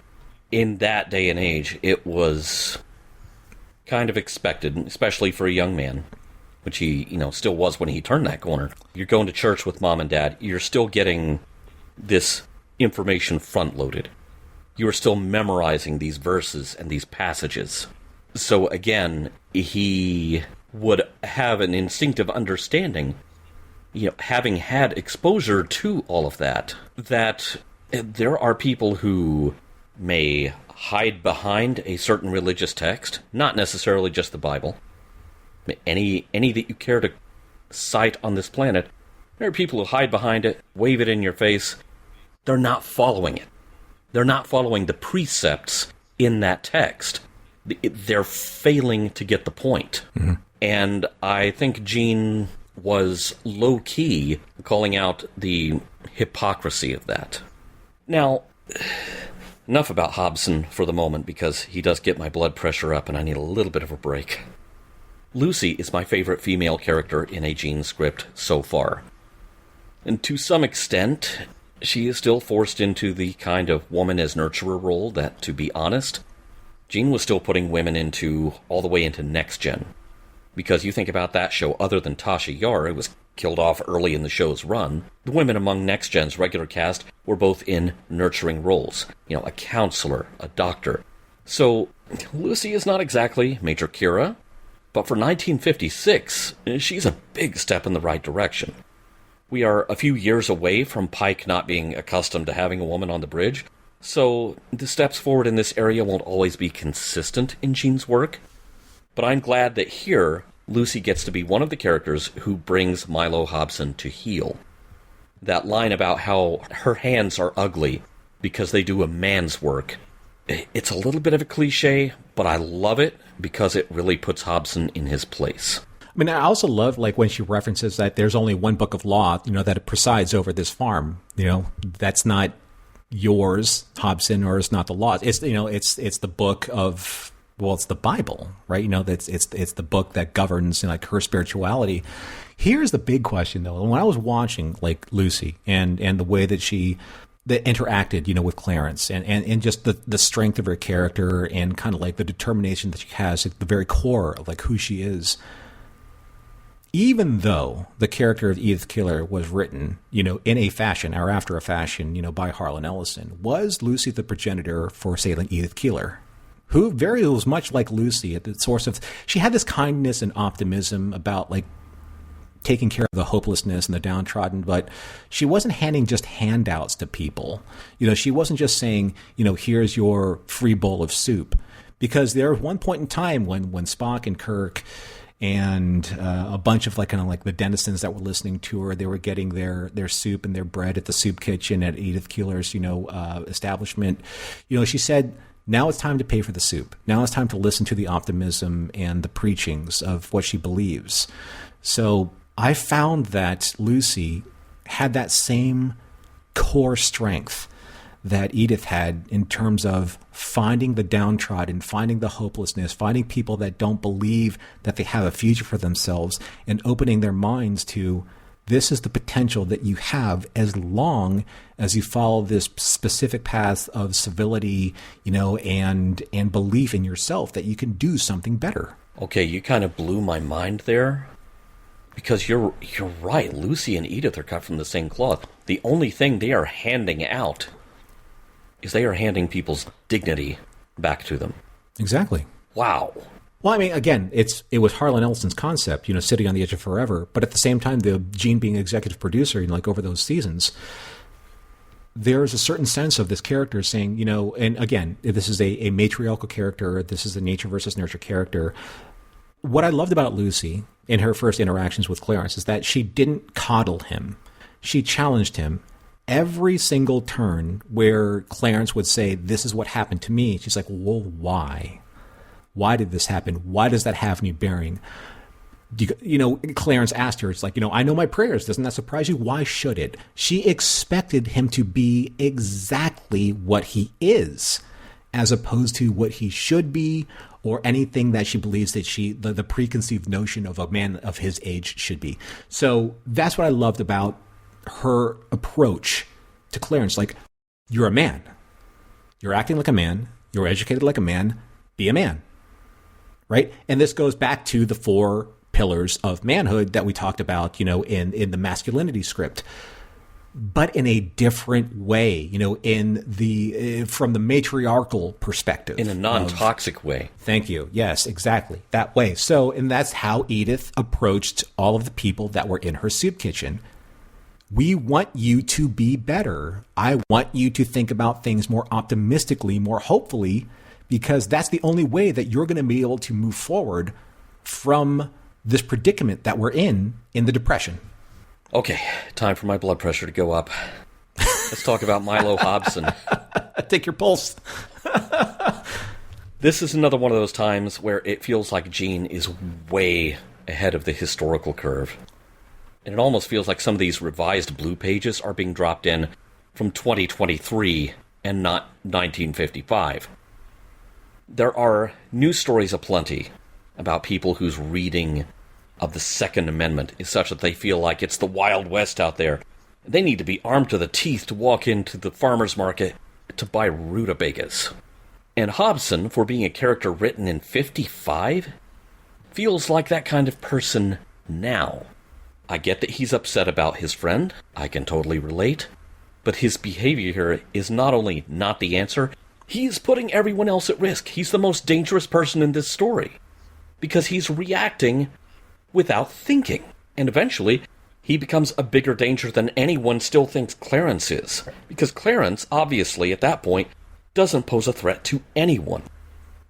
in that day and age, it was kind of expected, especially for a young man, which he, still was when he turned that corner. You're going to church with mom and dad. You're still getting this information front-loaded. You are still memorizing these verses and these passages. So again, he would have an instinctive understanding, having had exposure to all of that there are people who may hide behind a certain religious text, not necessarily just the Bible. Any that you care to cite on this planet, there are people who hide behind it, wave it in your face. They're not following it. They're not following the precepts in that text. They're failing to get the point. Mm-hmm. And I think Gene was low-key calling out the hypocrisy of that. Now, enough about Hobson for the moment, because he does get my blood pressure up and I need a little bit of a break. Lucy is my favorite female character in a Gene script so far. And to some extent, she is still forced into the kind of woman as nurturer role that, to be honest, Gene was still putting women all the way into Next Gen. Because you think about that show, other than Tasha Yar, who was killed off early in the show's run, the women among Next Gen's regular cast were both in nurturing roles. A counselor, a doctor. So, Lucy is not exactly Major Kira, but for 1956, she's a big step in the right direction. We are a few years away from Pike not being accustomed to having a woman on the bridge, so the steps forward in this area won't always be consistent in Gene's work. But I'm glad that here, Lucy gets to be one of the characters who brings Mylo Hobson to heel. That line about how her hands are ugly because they do a man's work, it's a little bit of a cliche, but I love it because it really puts Hobson in his place. I mean, I also love when she references that there's only one book of law, that it presides over this farm. That's not yours, Hobson, or it's not the law. It's it's the book of, well, it's the Bible, right? It's the book that governs her spirituality. Here's the big question, though. When I was watching Lucy and the way that she interacted, with Clarence and just the strength of her character and kind of the determination that she has at the very core of who she is. Even though the character of Edith Keeler was written, in a fashion or after a fashion, by Harlan Ellison, was Lucy the progenitor for, say, Edith Keeler, who was much like Lucy at the source of, she had this kindness and optimism about taking care of the hopelessness and the downtrodden, but she wasn't handing just handouts to people. She wasn't just saying, here's your free bowl of soup, because there was one point in time when Spock and Kirk and a bunch of the denizens that were listening to her, they were getting their soup and their bread at the soup kitchen at Edith Keeler's establishment. She said, now it's time to pay for the soup. Now it's time to listen to the optimism and the preachings of what she believes. So I found that Lucy had that same core strength that Edith had in terms of finding the downtrodden, finding the hopelessness, finding people that don't believe that they have a future for themselves, and opening their minds to, this is the potential that you have as long as you follow this specific path of civility, and belief in yourself that you can do something better. Okay, you kind of blew my mind there. Because you're right, Lucy and Edith are cut from the same cloth. The only thing they are handing out is they are handing people's dignity back to them. Exactly. Wow. Well, I mean, again, it was Harlan Ellison's concept, City on the Edge of Forever. But at the same time, Gene being executive producer, over those seasons, there's a certain sense of this character saying, and again, this is a matriarchal character, this is a nature versus nurture character. What I loved about Lucy in her first interactions with Clarence is that she didn't coddle him. She challenged him. Every single turn where Clarence would say, this is what happened to me, she's like, well, why? Why did this happen? Why does that have any bearing? Clarence asked her, it's I know my prayers. Doesn't that surprise you? Why should it? She expected him to be exactly what he is, as opposed to what he should be or anything that she believes that the preconceived notion of a man of his age should be. So that's what I loved about her approach to Clarence. You're a man. You're acting like a man. You're educated like a man. Be a man. Right? And this goes back to the 4 pillars of manhood that we talked about, in the masculinity script. But in a different way, in from the matriarchal perspective. In a non-toxic way. Thank you. Yes, exactly. That way. So, and that's how Edith approached all of the people that were in her soup kitchen. We want you to be better. I want you to think about things more optimistically, more hopefully, because that's the only way that you're going to be able to move forward from this predicament that we're in the Depression. Okay, time for my blood pressure to go up. Let's talk about Mylo Hobson. Take your pulse. This is another one of those times where it feels like Gene is way ahead of the historical curve. And it almost feels like some of these revised blue pages are being dropped in from 2023 and not 1955. There are news stories aplenty about people whose reading of the Second Amendment is such that they feel like it's the Wild West out there. They need to be armed to the teeth to walk into the farmer's market to buy rutabagas. And Hobson, for being a character written in 55, feels like that kind of person now. I get that he's upset about his friend. I can totally relate. But his behavior here is not only not the answer, he's putting everyone else at risk. He's the most dangerous person in this story. Because he's reacting without thinking. And eventually, he becomes a bigger danger than anyone still thinks Clarence is. Because Clarence, obviously, at that point, doesn't pose a threat to anyone.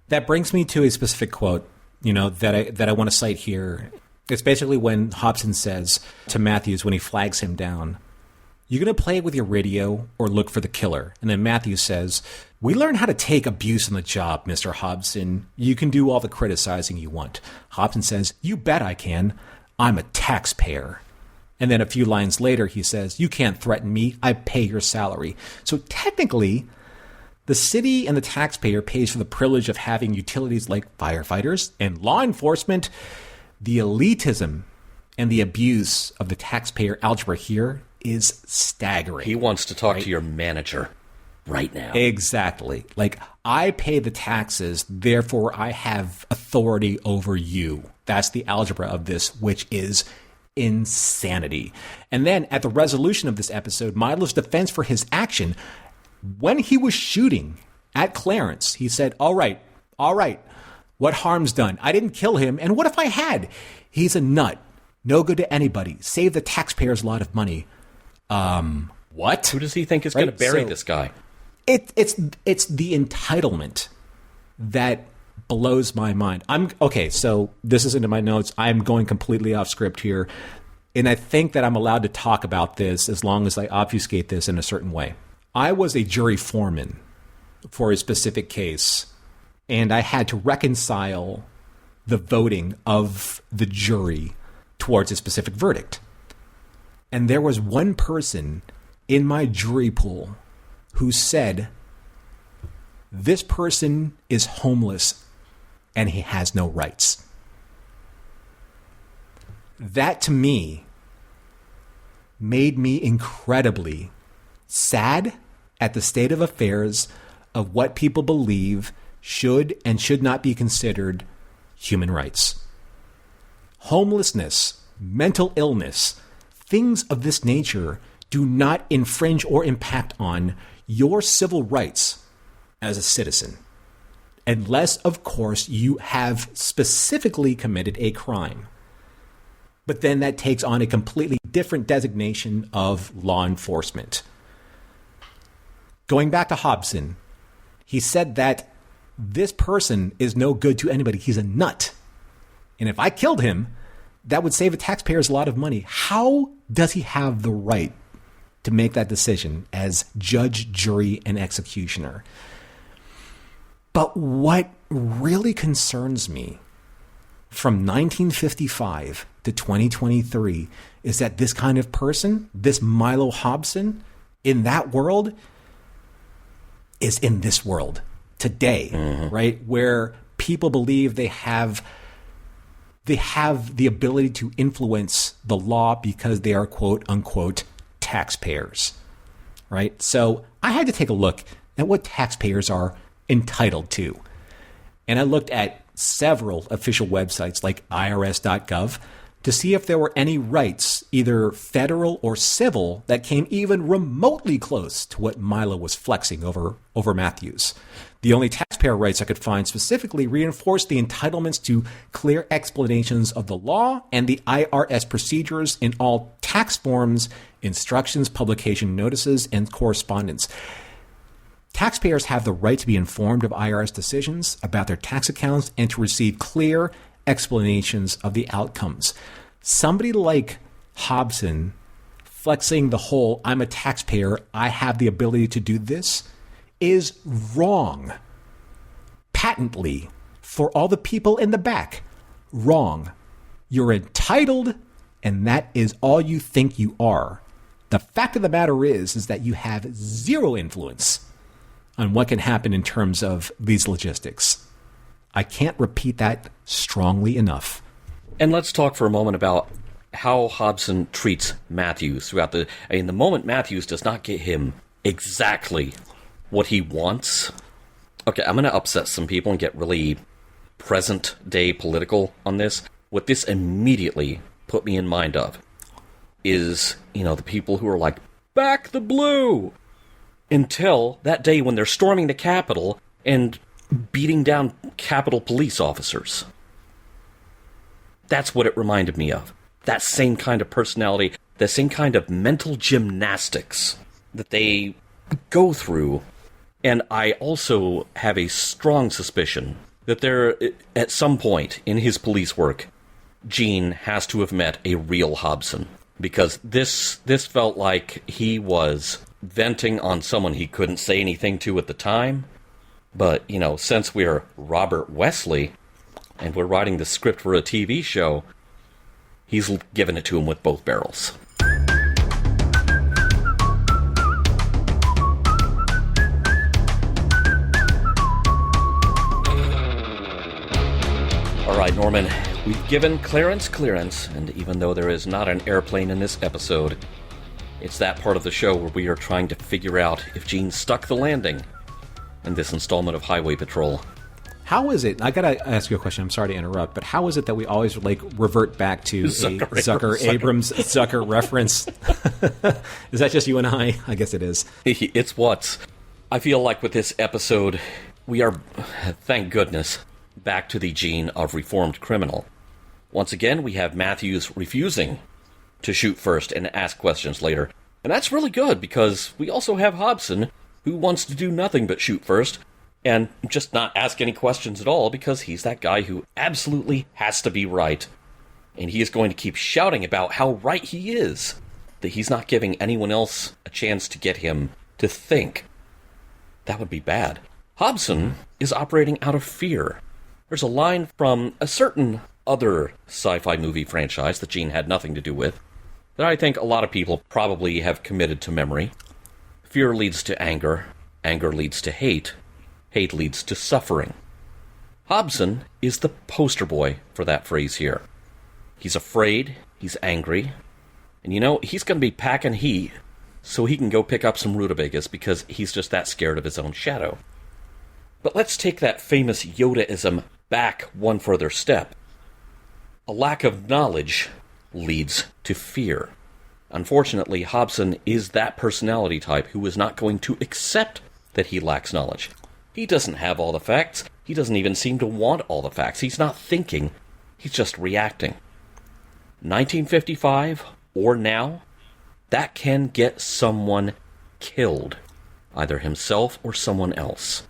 That brings me to a specific quote, that I want to cite here. It's basically when Hobson says to Mathews when he flags him down, "You going to play with your radio or look for the killer?" And then Mathews says, "We learned how to take abuse on the job, Mr. Hobson. You can do all the criticizing you want." Hobson says, "You bet I can. I'm a taxpayer." And then a few lines later, he says, "You can't threaten me. I pay your salary." So technically, the city and the taxpayer pays for the privilege of having utilities like firefighters and law enforcement. The elitism and the abuse of the taxpayer algebra here is staggering. He wants to talk to your manager right now. Exactly. Like, I pay the taxes, therefore I have authority over you. That's the algebra of this, which is insanity. And then at the resolution of this episode, Mylo's defense for his action, when he was shooting at Clarence, he said, all right, what harm's done? I didn't kill him, and what if I had? He's a nut. No good to anybody. Save the taxpayers a lot of money. What? Who does he think is going to bury this guy? It's the entitlement that blows my mind. So this isn't in my notes. I'm going completely off script here. And I think that I'm allowed to talk about this as long as I obfuscate this in a certain way. I was a jury foreman for a specific case, and I had to reconcile the voting of the jury towards a specific verdict. And there was one person in my jury pool who said, this person is homeless and he has no rights. That, to me, made me incredibly sad at the state of affairs of what people believe should and should not be considered human rights. Homelessness, mental illness, things of this nature do not infringe or impact on your civil rights as a citizen, unless, of course, you have specifically committed a crime. But then that takes on a completely different designation of law enforcement. Going back to Hobson, he said that this person is no good to anybody. He's a nut. And if I killed him, that would save the taxpayers a lot of money. How does he have the right to make that decision as judge, jury, and executioner? But what really concerns me from 1955 to 2023 is that this kind of person, this Mylo Hobson, in that world, is in this world today, right? Where people believe they have the ability to influence the law because they are quote unquote taxpayers, right? So I had to take a look at what taxpayers are entitled to. And I looked at several official websites like irs.gov to see if there were any rights, either federal or civil, that came even remotely close to what Mylo was flexing over Mathews. The only taxpayer rights I could find specifically reinforced the entitlements to clear explanations of the law and the IRS procedures in all tax forms, instructions, publication notices, and correspondence. Taxpayers have the right to be informed of IRS decisions about their tax accounts and to receive clear explanations of the outcomes. Somebody like Hobson flexing the whole, I'm a taxpayer, I have the ability to do this, is wrong. Patently, for all the people in the back, wrong. You're entitled, and that is all you think you are. The fact of the matter is that you have zero influence on what can happen in terms of these logistics. I can't repeat that strongly enough. And let's talk for a moment about how Hobson treats Mathews throughout the moment Mathews does not get him exactly what he wants. Okay, I'm going to upset some people and get really present-day political on this. What this immediately put me in mind of is, the people who are like back the blue. Until that day when they're storming the Capitol and beating down Capitol police officers. That's what it reminded me of. That same kind of personality, the same kind of mental gymnastics that they go through. And I also have a strong suspicion that there, at some point in his police work, Gene has to have met a real Hobson. Because this felt like he was venting on someone he couldn't say anything to at the time. But, since we're Robert Wesley, and we're writing the script for a TV show, he's giving it to him with both barrels. All right, Norman, we've given clearance, and even though there is not an airplane in this episode, it's that part of the show where we are trying to figure out if Gene stuck the landing in this installment of Highway Patrol. How is it, I gotta ask you a question, I'm sorry to interrupt, but how is it that we always revert back to a Zucker reference? Is that just you and I? I guess it is. It's what I feel like with this episode, we are, thank goodness, back to the Gene of reformed criminal. Once again, we have Mathews refusing to shoot first and ask questions later. And that's really good, because we also have Hobson, who wants to do nothing but shoot first, and just not ask any questions at all, because he's that guy who absolutely has to be right. And he is going to keep shouting about how right he is, that he's not giving anyone else a chance to get him to think. That would be bad. Hobson is operating out of fear. There's a line from a certain other sci-fi movie franchise that Gene had nothing to do with, that I think a lot of people probably have committed to memory. Fear leads to anger. Anger leads to hate. Hate leads to suffering. Hobson is the poster boy for that phrase here. He's afraid, he's angry, and he's going to be packing heat so he can go pick up some rutabagas because he's just that scared of his own shadow. But let's take that famous Yoda-ism back one further step. A lack of knowledge leads to fear. Unfortunately, Hobson is that personality type who is not going to accept that he lacks knowledge. He doesn't have all the facts. He doesn't even seem to want all the facts. He's not thinking. He's just reacting. 1955, or now, that can get someone killed. Either himself or someone else.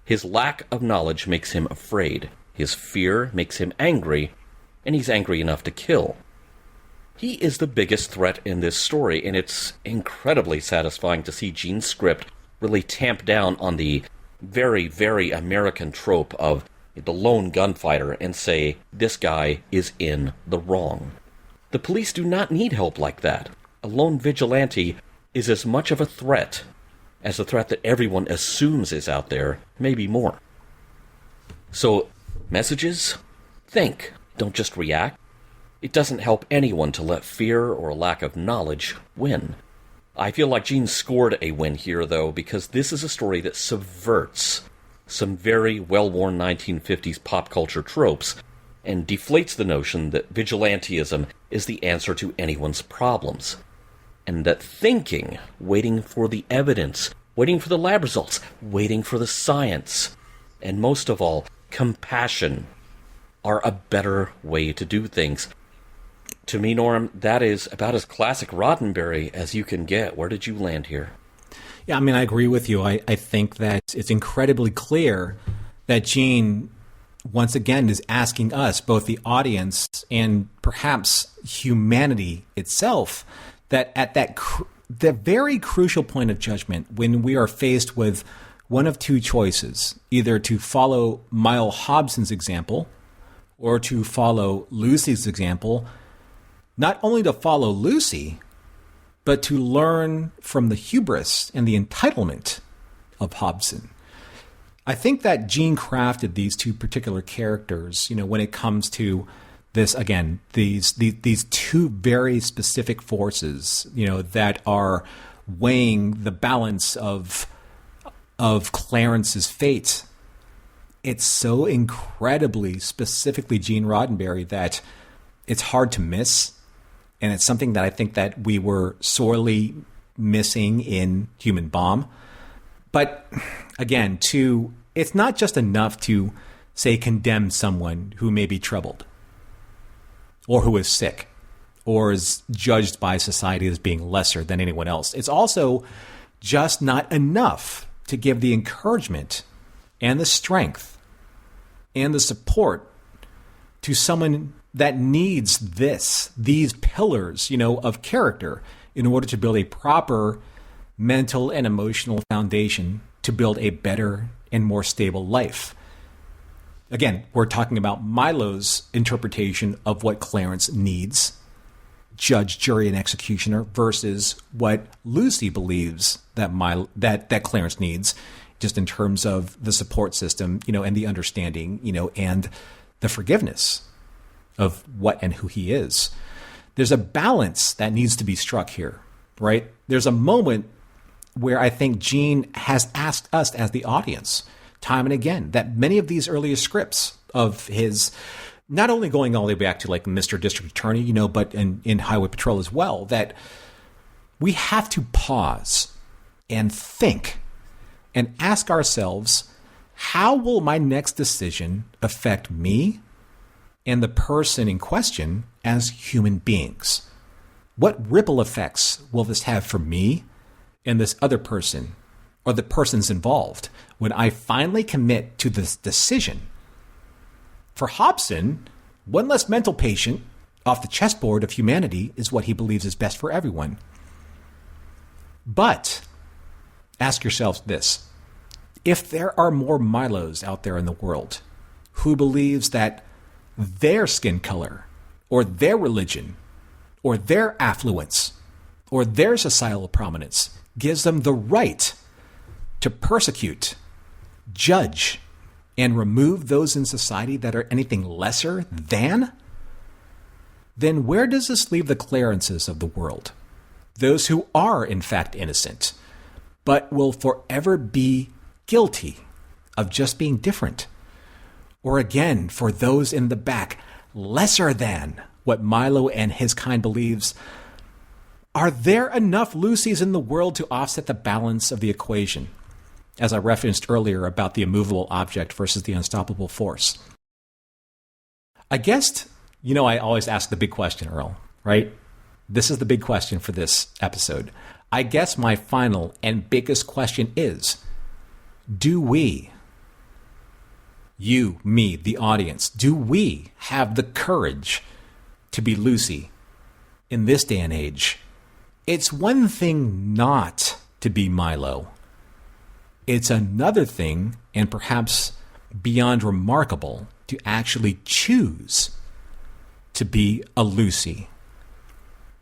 His lack of knowledge makes him afraid. His fear makes him angry, and he's angry enough to kill. He is the biggest threat in this story, and it's incredibly satisfying to see Gene's script really tamp down on the very, very American trope of the lone gunfighter and say, this guy is in the wrong. The police do not need help like that. A lone vigilante is as much of a threat as the threat that everyone assumes is out there, maybe more. So, messages? Think. Don't just react. It doesn't help anyone to let fear or a lack of knowledge win. I feel like Gene scored a win here, though, because this is a story that subverts some very well-worn 1950s pop culture tropes and deflates the notion that vigilantism is the answer to anyone's problems. And that thinking, waiting for the evidence, waiting for the lab results, waiting for the science, and most of all, compassion, are a better way to do things. To me, Norm, that is about as classic Roddenberry as you can get. Where did you land here? Yeah, I agree with you. I think that it's incredibly clear that Gene, once again, is asking us, both the audience and perhaps humanity itself, that at the very crucial point of judgment, when we are faced with one of two choices, either to follow Mylo Hobson's example or to follow Lucy's example, not only to follow Lucy, but to learn from the hubris and the entitlement of Hobson. I think that Gene crafted these two particular characters, when it comes to this, again, these two very specific forces, that are weighing the balance of Clarence's fate. It's so incredibly specifically Gene Roddenberry that it's hard to miss. And it's something that I think that we were sorely missing in Human Bomb. But again, it's not just enough to, say, condemn someone who may be troubled or who is sick or is judged by society as being lesser than anyone else. It's also just not enough to give the encouragement and the strength and the support to someone that needs these pillars, of character in order to build a proper mental and emotional foundation to build a better and more stable life. Again, we're talking about Mylo's interpretation of what Clarence needs, judge, jury, and executioner, versus what Lucy believes that that Clarence needs, just in terms of the support system, and the understanding, and the forgiveness of what and who he is. There's a balance that needs to be struck here, right? There's a moment where I think Gene has asked us as the audience time and again that many of these earlier scripts of his, not only going all the way back to like Mr. District Attorney, but in Highway Patrol as well, that we have to pause and think and ask ourselves, how will my next decision affect me and the person in question as human beings? What ripple effects will this have for me and this other person or the persons involved when I finally commit to this decision? For Hobson, one less mental patient off the chessboard of humanity is what he believes is best for everyone. But ask yourselves this: if there are more Mylos out there in the world who believes that their skin color or their religion or their affluence or their societal prominence gives them the right to persecute, judge, and remove those in society that are anything lesser than, then where does this leave the Clarences of the world? Those who are, in fact, innocent, but will forever be guilty of just being different. Or again, for those in the back, lesser than what Mylo and his kind believes. Are there enough Lucys in the world to offset the balance of the equation? As I referenced earlier about the immovable object versus the unstoppable force. I guess, I always ask the big question, Earl, right? This is the big question for this episode. I guess my final and biggest question is, do we, you, me, the audience, do we have the courage to be Lucy in this day and age? It's one thing not to be Mylo. It's another thing, and perhaps beyond remarkable, to actually choose to be a Lucy.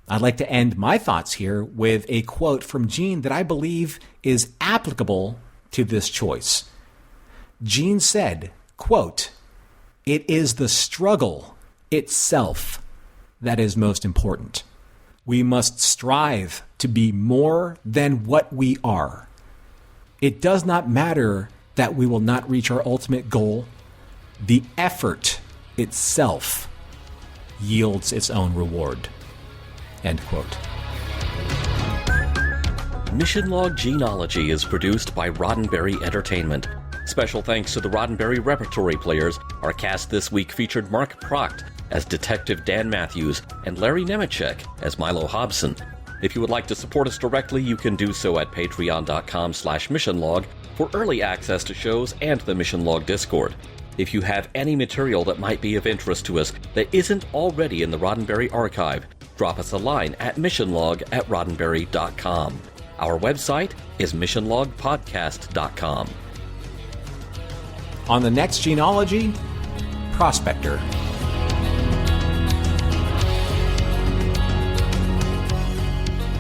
I'd like to end my thoughts here with a quote from Gene that I believe is applicable to this choice. Gene said, quote, "It is the struggle itself that is most important. We must strive to be more than what we are. It does not matter that we will not reach our ultimate goal. The effort itself yields its own reward." End quote. Mission Log Gene-ology is produced by Roddenberry Entertainment. Special thanks to the Roddenberry Repertory players. Our cast this week featured Mark Pracht as Detective Dan Mathews and Larry Nemecek as Mylo Hobson. If you would like to support us directly, you can do so at patreon.com/missionlog for early access to shows and the Mission Log Discord. If you have any material that might be of interest to us that isn't already in the Roddenberry archive, drop us a line at missionlog@roddenberry.com. Our website is missionlogpodcast.com. On the next Gene-ology, Prospector.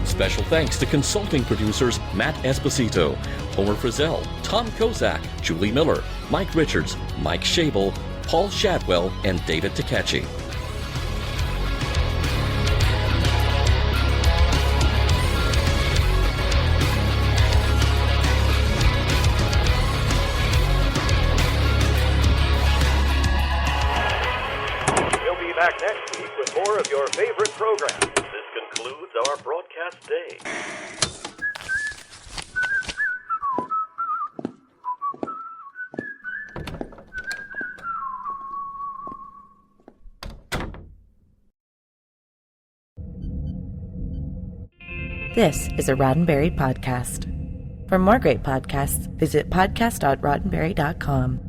Special thanks to consulting producers Matt Esposito, Homer Frizzell, Tom Kozak, Julie Miller, Mike Richards, Mike Schabel, Paul Shadwell, and David Takechi. We'll be back next week with more of your favorite programs. This concludes our broadcast day. This is a Roddenberry podcast. For more great podcasts, visit podcast.roddenberry.com.